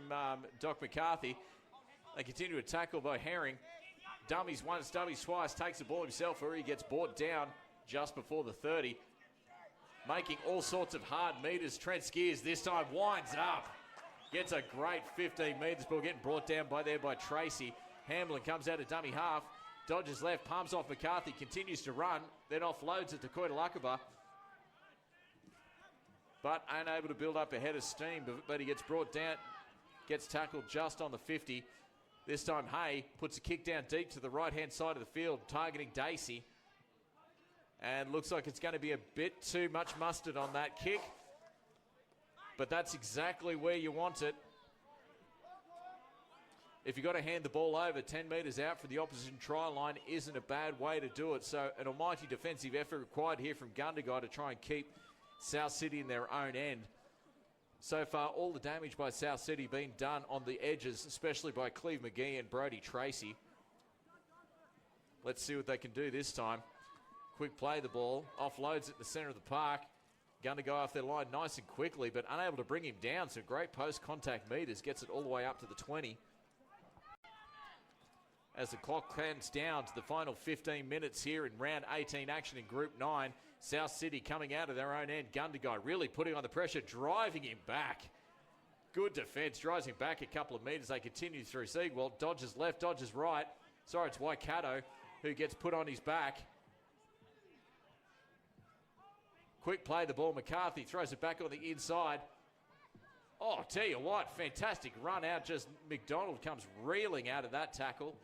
Doc McCarthy. They continue to tackle by Herring. Dummies once, dummies twice, takes the ball himself, or he gets brought down just before the 30. Making all sorts of hard meters. Trent SKEERS this time winds up. Gets a great 15 meters, but getting brought down by Tracy. HAMBLIN comes out of dummy half. Dodges left, palms off McCarthy, continues to run, then offloads it to KOTOILAKEBA. But unable to build up a head of steam, but he gets brought down, gets tackled just on the 50. This time Hay puts a kick down deep to the right-hand side of the field, targeting Daisey. And looks like it's going to be a bit too much mustard on that kick. But that's exactly where you want it. If you've got to hand the ball over 10 metres out for the opposition try line, isn't a bad way to do it. So an almighty defensive effort required here from Gundagai to try and keep South City in their own end. So far, all the damage by South City being done on the edges, especially by Cleve McGee and Brody Tracy. Let's see what they can do this time. Quick play the ball, offloads it in the centre of the park. Gundagai off their line nice and quickly, but unable to bring him down. Some great post-contact meters, gets it all the way up to the 20. As the clock counts down to the final 15 minutes here in round 18 action in Group 9. South City coming out of their own end. Gundagai really putting on the pressure, driving him back. Good defence, drives him back a couple of metres. They continue through Siegwald. Dodges left, dodges right. Sorry, it's Waikato who gets put on his back. Quick play the ball. McCarthy throws it back on the inside. Oh, tell you what, fantastic run out. Just McDonald comes reeling out of that tackle.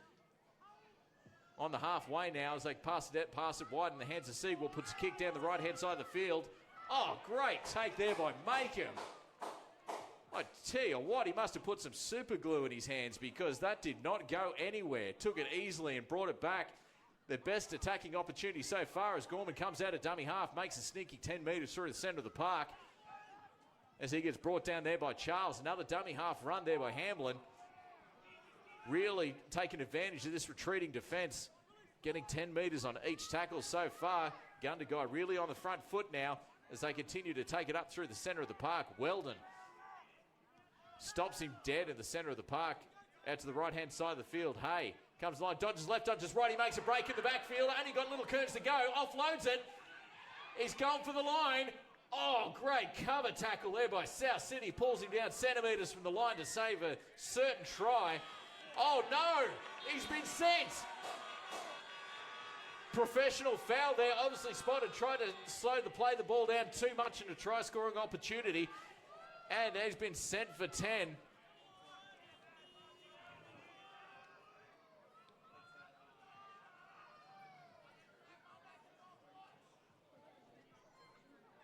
On the halfway now as they pass it wide in the hands of Siegwald. Puts a kick down the right-hand side of the field. Oh, great take there by Makeham. I tell you what, he must have put some super glue in his hands because that did not go anywhere. Took it easily and brought it back. The best attacking opportunity so far as Gorman comes out of dummy half, makes a sneaky 10 metres through the centre of the park. As he gets brought down there by Charles. Another dummy half run there by HAMBLIN. Really taking advantage of this retreating defence. Getting 10 metres on each tackle so far. Gundagai really on the front foot now as they continue to take it up through the centre of the park. Weldon stops him dead in the centre of the park. Out to the right-hand side of the field. Hay comes line, dodges left, dodges right. He makes a break in the backfield. Only got Little Kearns to go. Offloads it. He's gone for the line. Oh, great cover tackle there by South City. Pulls him down centimetres from the line to save a certain try. Oh, no. He's been sent. Professional foul there. Obviously spotted. Tried to play the ball down too much in a try-scoring opportunity. And he's been sent for 10.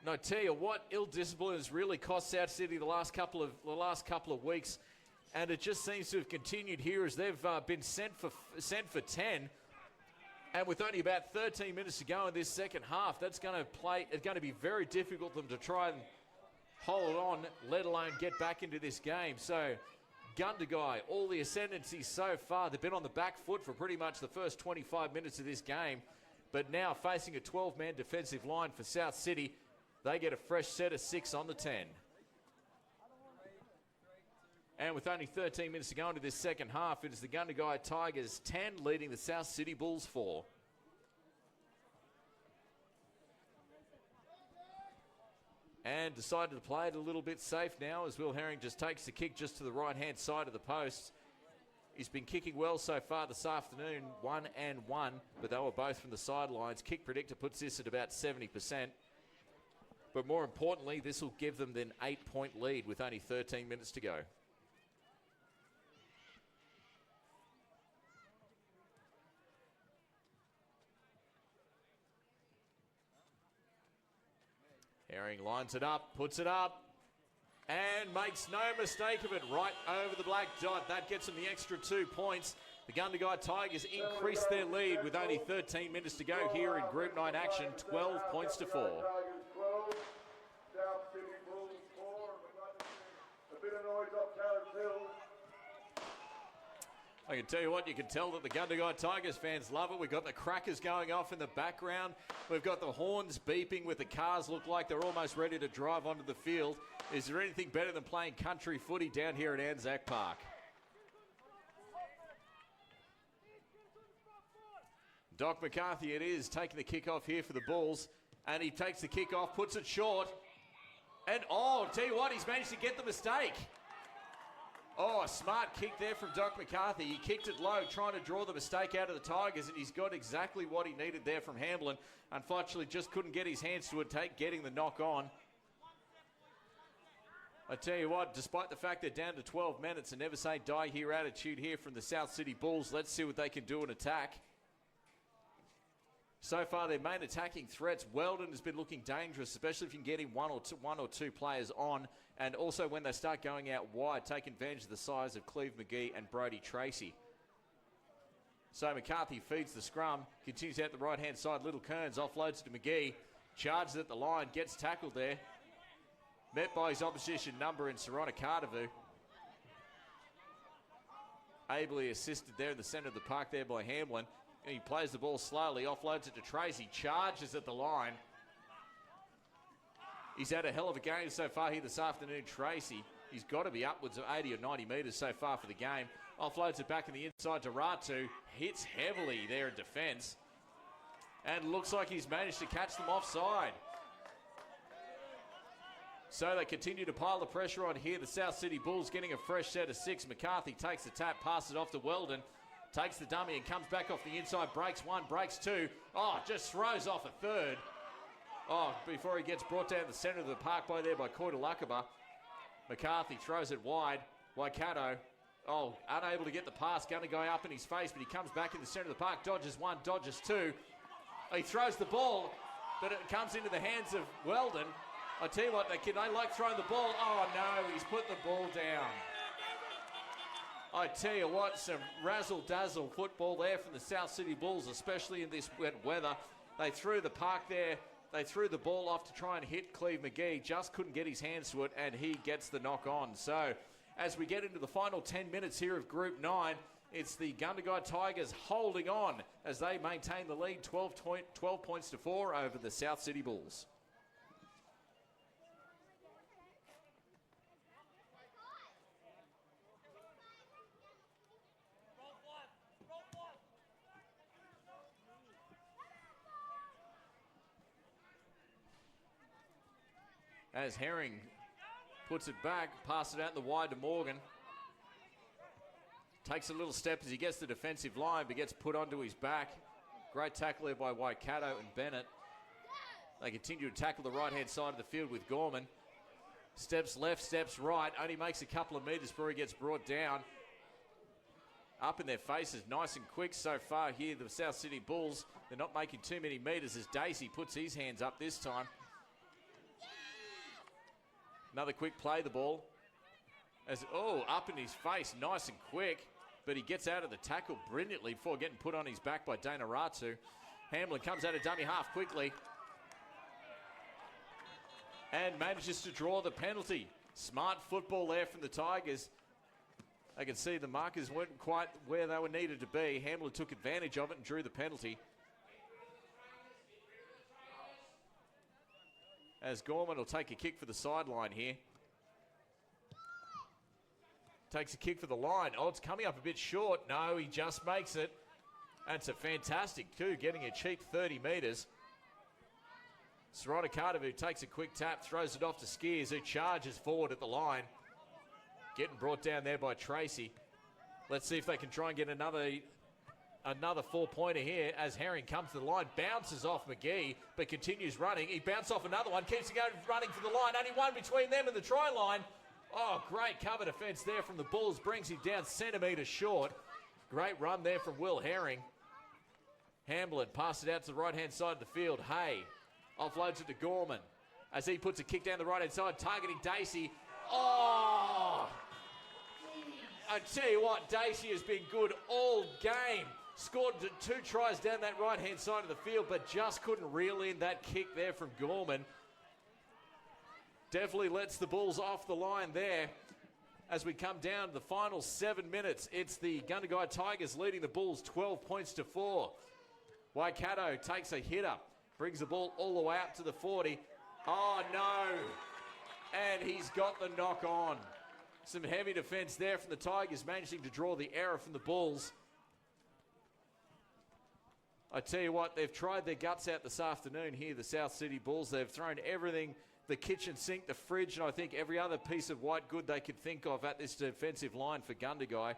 No, I tell you what, ill discipline has really cost South City the last couple of weeks, and it just seems to have continued here as they've been sent for 10, and with only about 13 minutes to go in this second half, that's going to be very difficult for them to try and hold on, let alone get back into this game. So Gundagai, all the ascendancy so far, they've been on the back foot for pretty much the first 25 minutes of this game, but now facing a 12-man defensive line for South City. They get a fresh set of 6 on the 10. And with only 13 minutes to go into this second half, it is the Gundagai Tigers 10 leading the South City Bulls 4. And decided to play it a little bit safe now as Will Herring just takes the kick just to the right-hand side of the post. He's been kicking well so far this afternoon, 1 and 1, but they were both from the sidelines. Kick predictor puts this at about 70%. But more importantly, this will give them an 8-point lead with only 13 minutes to go. Herring lines it up, puts it up, and makes no mistake of it, right over the black dot. That gets them the extra 2 points. The Gundagai Tigers increase their lead with only 13 minutes to go here in Group 9 action, 12 points to 4. I can tell you what, you can tell that the Gundagai Tigers fans love it. We've got the crackers going off in the background. We've got the horns beeping with the cars look like they're almost ready to drive onto the field. Is there anything better than playing country footy down here at Anzac Park? Doc McCarthy it is, taking the kick off here for the Bulls. And he takes the kick off, puts it short. And oh, tell you what, he's managed to get the mistake. Oh, a smart kick there from Doc McCarthy. He kicked it low, trying to draw the mistake out of the Tigers, and he's got exactly what he needed there from HAMBLIN. Unfortunately, just couldn't get his hands to it, getting the knock on. I tell you what, despite the fact they're down to 12 men, it's a never say die here attitude here from the Southcity Bulls. Let's see what they can do in attack. So far, their main attacking threats, Weldon has been looking dangerous, especially if you can get him one or two players on, and also when they start going out wide, take advantage of the size of Cleve McGee and Brody Tracy. So McCarthy feeds the scrum, continues out the right-hand side. Little Kearns offloads to McGee, charges at the line, gets tackled there. Met by his opposition number in Soronakadavu. Ably assisted there in the centre of the park there by HAMBLIN. He plays the ball slowly, offloads it to Tracy, charges at the line. He's had a hell of a game so far here this afternoon, Tracy. He's got to be upwards of 80 or 90 metres so far for the game. Offloads it back in the inside to Ratu. Hits heavily there in defence. And looks like he's managed to catch them offside. So they continue to pile the pressure on here. The Southcity Bulls getting a fresh set of 6. McCarthy takes the tap, passes it off to Weldon. Takes the dummy and comes back off the inside, breaks 1, breaks 2. Oh, just throws off a third. Oh, before he gets brought down the centre of the park by KOTOILAKEBA. McCarthy throws it wide. Waikato, oh, unable to get the pass. Gundagai up in his face, but he comes back in the centre of the park. Dodges 1, dodges 2. He throws the ball, but it comes into the hands of Weldon. I tell you what, they like throwing the ball. Oh, no, he's put the ball down. I tell you what, some razzle-dazzle football there from the Southcity Bulls, especially in this wet weather. They threw the park there. They threw the ball off to try and hit Cleve McGee. Just couldn't get his hands to it, and he gets the knock on. So as we get into the final 10 minutes here of Group 9, it's the Gundagai Tigers holding on as they maintain the lead, 12 points to 4 over the Southcity Bulls. As Herring puts it back, passes it out in the wide to Morgan. Takes a little step as he gets the defensive line, but gets put onto his back. Great tackle there by Waikato and Bennett. They continue to tackle the right-hand side of the field with Gorman. Steps left, steps right, only makes a couple of metres before he gets brought down. Up in their faces, nice and quick so far here, the Southcity Bulls. They're not making too many metres as Daisey puts his hands up this time. Another quick play, the ball. Up in his face, nice and quick. But he gets out of the tackle brilliantly before getting put on his back by Dana Ratu. HAMBLIN comes out of dummy half quickly. And manages to draw the penalty. Smart football there from the Tigers. I can see the markers weren't quite where they were needed to be. HAMBLIN took advantage of it and drew the penalty. As Gorman will take a kick for the sideline here. Takes a kick for the line. Oh, it's coming up a bit short. No, he just makes it. And it's a fantastic coup, getting a cheap 30 metres. Soronakadavu takes a quick tap, throws it off to Skeers, who charges forward at the line. Getting brought down there by Tracy. Let's see if they can try and get another 4-pointer here as Herring comes to the line, bounces off McGee, but continues running. He bounces off another one, keeps it going, running for the line. Only one between them and the try line. Oh, great cover defence there from the Bulls, brings him down centimetres short. Great run there from Will Herring. HAMBLIN passes it out to the right-hand side of the field. Hay offloads it to Gorman as he puts a kick down the right-hand side, targeting Daisey. Oh! I tell you what, Daisey has been good all game. Scored 2 tries down that right-hand side of the field, but just couldn't reel in that kick there from Gorman. Definitely lets the Bulls off the line there. As we come down to the final 7 minutes, it's the Gundagai Tigers leading the Bulls 12 points to 4. Waikato takes a hitter, brings the ball all the way up to the 40. Oh, no. And he's got the knock on. Some heavy defense there from the Tigers, managing to draw the error from the Bulls. I tell you what, they've tried their guts out this afternoon here, the Southcity Bulls. They've thrown everything, the kitchen sink, the fridge, and I think every other piece of white good they could think of at this defensive line for Gundagai.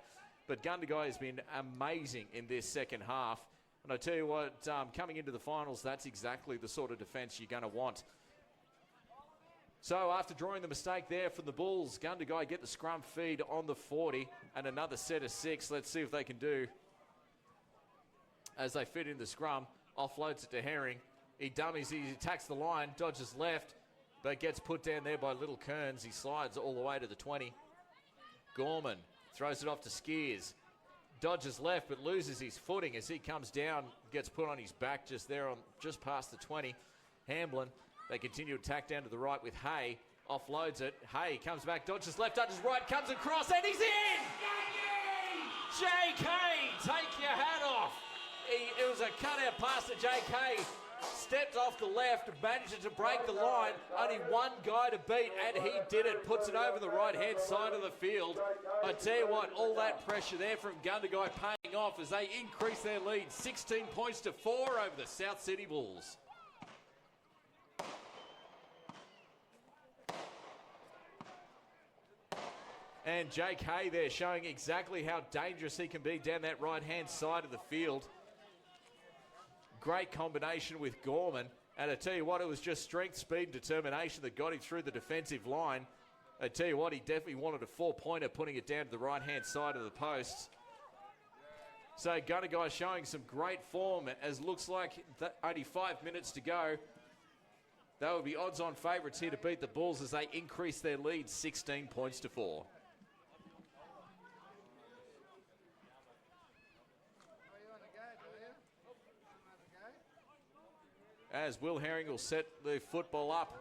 But Gundagai has been amazing in this second half. And I tell you what, coming into the finals, that's exactly the sort of defense you're going to want. So after drawing the mistake there from the Bulls, Gundagai get the scrum feed on the 40 and another set of 6. Let's see if they can do as they fit in the scrum. Offloads it to Herring. He dummies, he attacks the line, dodges left, but gets put down there by Little Kearns. He slides all the way to the 20. Gorman throws it off to Skeers. Dodges left, but loses his footing as he comes down, gets put on his back just there, just past the 20. HAMBLIN, they continue to attack down to the right with Hay. Offloads it. Hay comes back, dodges left, dodges right, comes across, and he's in! JK, take your hat off. It was a cutout pass to JK. Stepped off the left, managed to break the line. Only one guy to beat, and he did it. Puts it over the right-hand side of the field. I tell you what, all that pressure there from Gundagai paying off as they increase their lead. 16 points to 4 over the Southcity Bulls. And JK there showing exactly how dangerous he can be down that right-hand side of the field. Great combination with Gorman. And I tell you what, it was just strength, speed, and determination that got him through the defensive line. I tell you what, he definitely wanted a 4-pointer, putting it down to the right-hand side of the posts. So Gundagai showing some great form as looks like only 5 minutes to go. They would be odds-on favourites here to beat the Bulls as they increase their lead 16 points to 4. As Will Herring will set the football up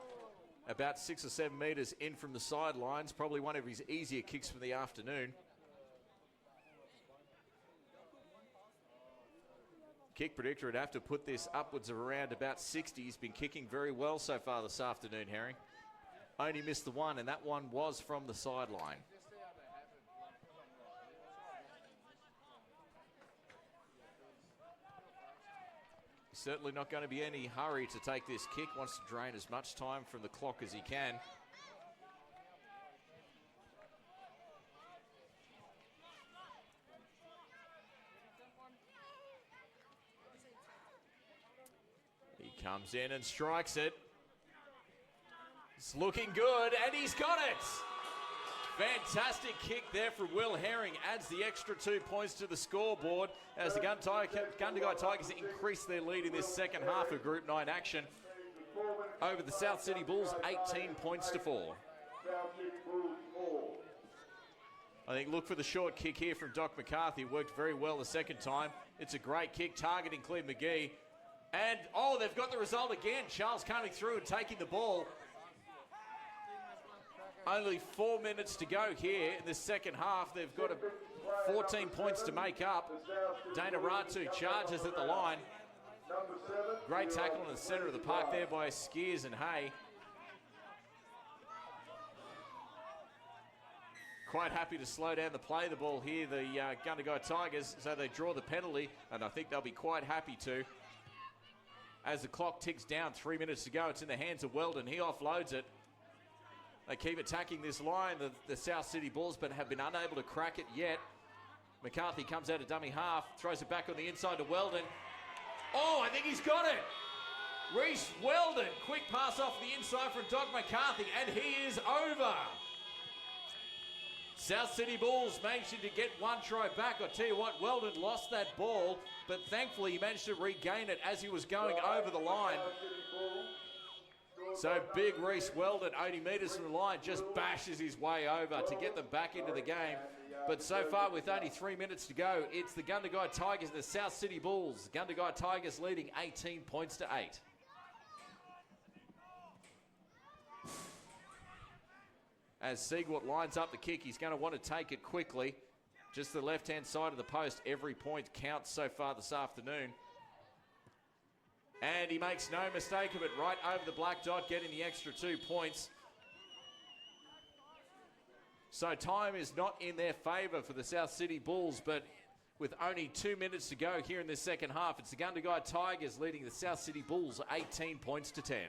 about 6 or 7 metres in from the sidelines. Probably one of his easier kicks from the afternoon. Kick predictor would have to put this upwards of around about 60. He's been kicking very well so far this afternoon, Herring. Only missed the one, and that one was from the sideline. Certainly not going to be any hurry to take this kick. Wants to drain as much time from the clock as he can. He comes in and strikes it. It's looking good, and he's got it. Fantastic kick there from Will Herring. Adds the extra 2 points to the scoreboard as the Gundagai Tigers increase their lead in this second half of Group 9 action. Over the Southcity Bulls, 18 points to 4. I think look for the short kick here from Doc McCarthy. Worked very well the second time. It's a great kick targeting Cleve McGee. And, oh, they've got the result again. Charles coming through and taking the ball. Only 4 minutes to go here in the second half. They've got 14 points to make up. Dana Ratu charges at the line. Great tackle in the centre of the park there by Skeers and Hay. Quite happy to slow down the play the ball here, the Gundagai Tigers, so they draw the penalty, and I think they'll be quite happy to. As the clock ticks down, 3 minutes to go, it's in the hands of Weldon. He offloads it. They keep attacking this line, the Southcity Bulls, but have been unable to crack it yet. McCarthy comes out of dummy half, throws it back on the inside to Weldon. Oh, I think he's got it. Reece Weldon, quick pass off the inside from Doc McCarthy, and he is over. Southcity Bulls managing to get one try back. I tell you what, Weldon lost that ball, but thankfully he managed to regain it as he was going over the line. So big Reese Weldon, 80 metres from the line, just bashes his way over to get them back into the game. But so far, with only 3 minutes to go, it's the Gundagai Tigers and the Southcity Bulls. Gundagai Tigers leading 18 points to 8. As Siegwart lines up the kick, he's going to want to take it quickly. Just the left-hand side of the post. Every point counts so far this afternoon. And he makes no mistake of it, right over the black dot, getting the extra 2 points. So time is not in their favour for the Southcity Bulls, but with only 2 minutes to go here in this second half, it's the Gundagai Tigers leading the Southcity Bulls 18 points to 10.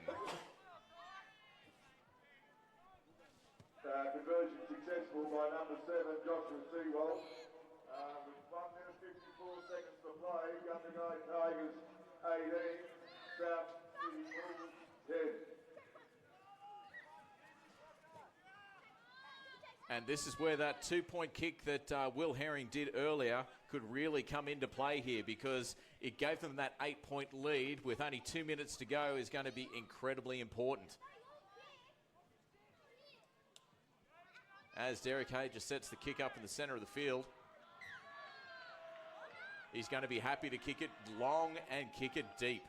Conversion successful by number 7, Josua Soronakadavu. With 1 minute 54 seconds to play, Gundagai Tigers 18, Southcity Bulls 10. And this is where that 2-point kick that Will Herring did earlier could really come into play here, because it gave them that 8-point lead with only 2 minutes to go is going to be incredibly important. As Derek Hay just sets the kick up in the centre of the field. He's going to be happy to kick it long and kick it deep.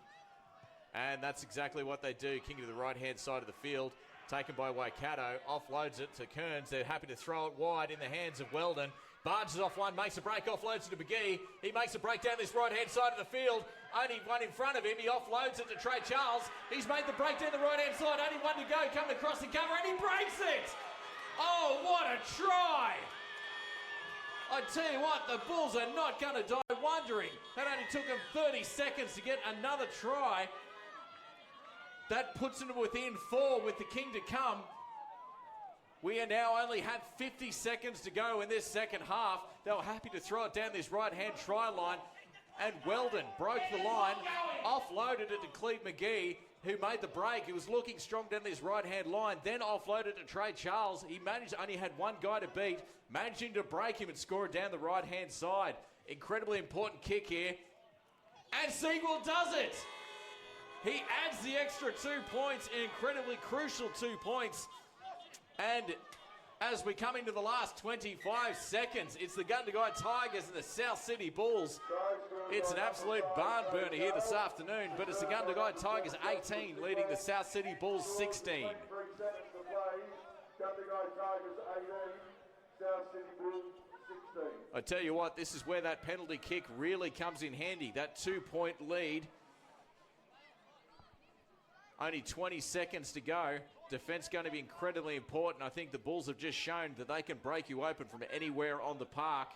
And that's exactly what they do, kicking to the right-hand side of the field. Taken by Waikato, offloads it to Kearns. They're happy to throw it wide in the hands of Weldon. Barges off one, makes a break, offloads it to McGee. He makes a break down this right-hand side of the field. Only one in front of him. He offloads it to Trey Charles. He's made the break down the right-hand side. Only one to go, coming across the cover, and he breaks it! Oh, what a try! I tell you what, the Bulls are not going to die wondering. That only took them 30 seconds to get another try. That puts them within 4 with the king to come. We are now only had 50 seconds to go in this second half. They were happy to throw it down this right-hand try line. And Weldon broke the line, offloaded it to Cleve McGee, who made the break. He was looking strong down this right-hand line, then offloaded to Trey Charles. He only had one guy to beat, managing to break him and score it down the right-hand side. Incredibly important kick here. And Siegwart does it! He adds the extra 2 points, an incredibly crucial 2 points. And as we come into the last 25 seconds, it's the Gundagai Tigers and the Southcity Bulls. It's an absolute barn burner here this afternoon, but it's the Gundagai Tigers 18 leading the Southcity Bulls 16. I tell you what, this is where that penalty kick really comes in handy. That 2-point lead. Only 20 seconds to go. Defense going to be incredibly important. I think the Bulls have just shown that they can break you open from anywhere on the park.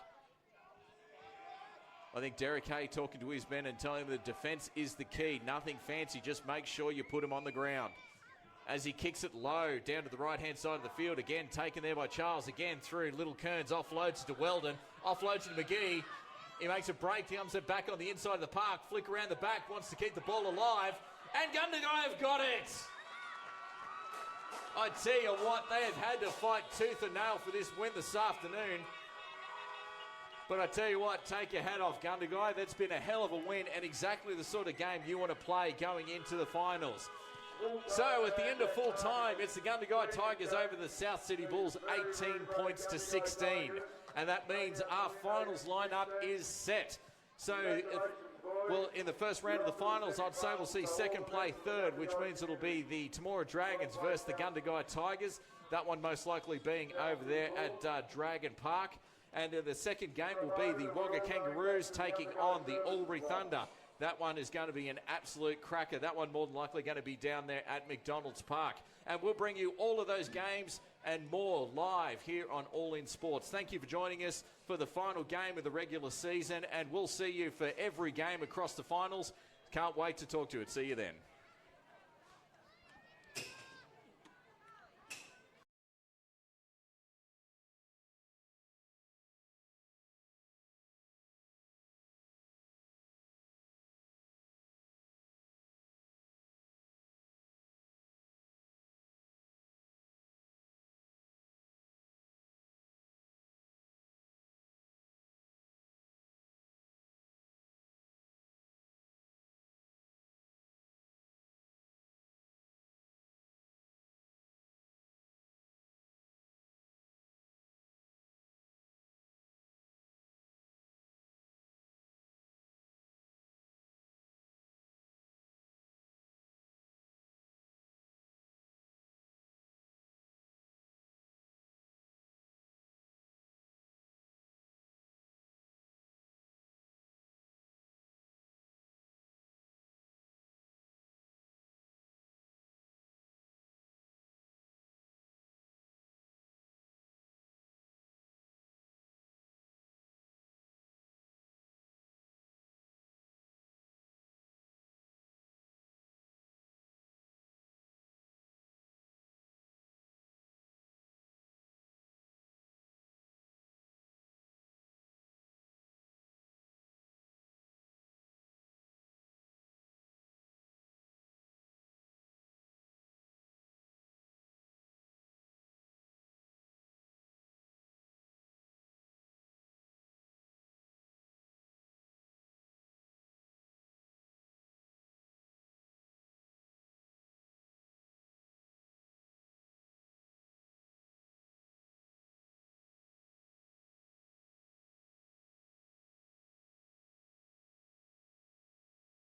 I think Derek Hay talking to his men and telling them that defense is the key. Nothing fancy, just make sure you put him on the ground. As he kicks it low down to the right-hand side of the field. Again, taken there by Charles. Again through Little Kearns. Offloads to Weldon. Offloads to McGee. He makes a break. He comes it back on the inside of the park. Flick around the back. Wants to keep the ball alive. And Gundagai have got it. I tell you what, they have had to fight tooth and nail for this win this afternoon. But I tell you what, take your hat off, Gundagai. That's been a hell of a win and exactly the sort of game you want to play going into the finals. So at the end of full time, it's the Gundagai Tigers over the Southcity Bulls, 18 points to 16. And that means our finals lineup is set. So, well, in the first round of the finals, I'd say we'll see second play third, which means it'll be the Temora Dragons versus the Gundagai Tigers. That one most likely being over there at Dragon Park. And the second game will be the Wagga Kangaroos taking on the Albury Thunder. That one is going to be an absolute cracker. That one more than likely going to be down there at McDonald's Park. And we'll bring you all of those games and more live here on All In Sports. Thank you for joining us for the final game of the regular season, and we'll see you for every game across the finals. Can't wait to talk to you. See you then.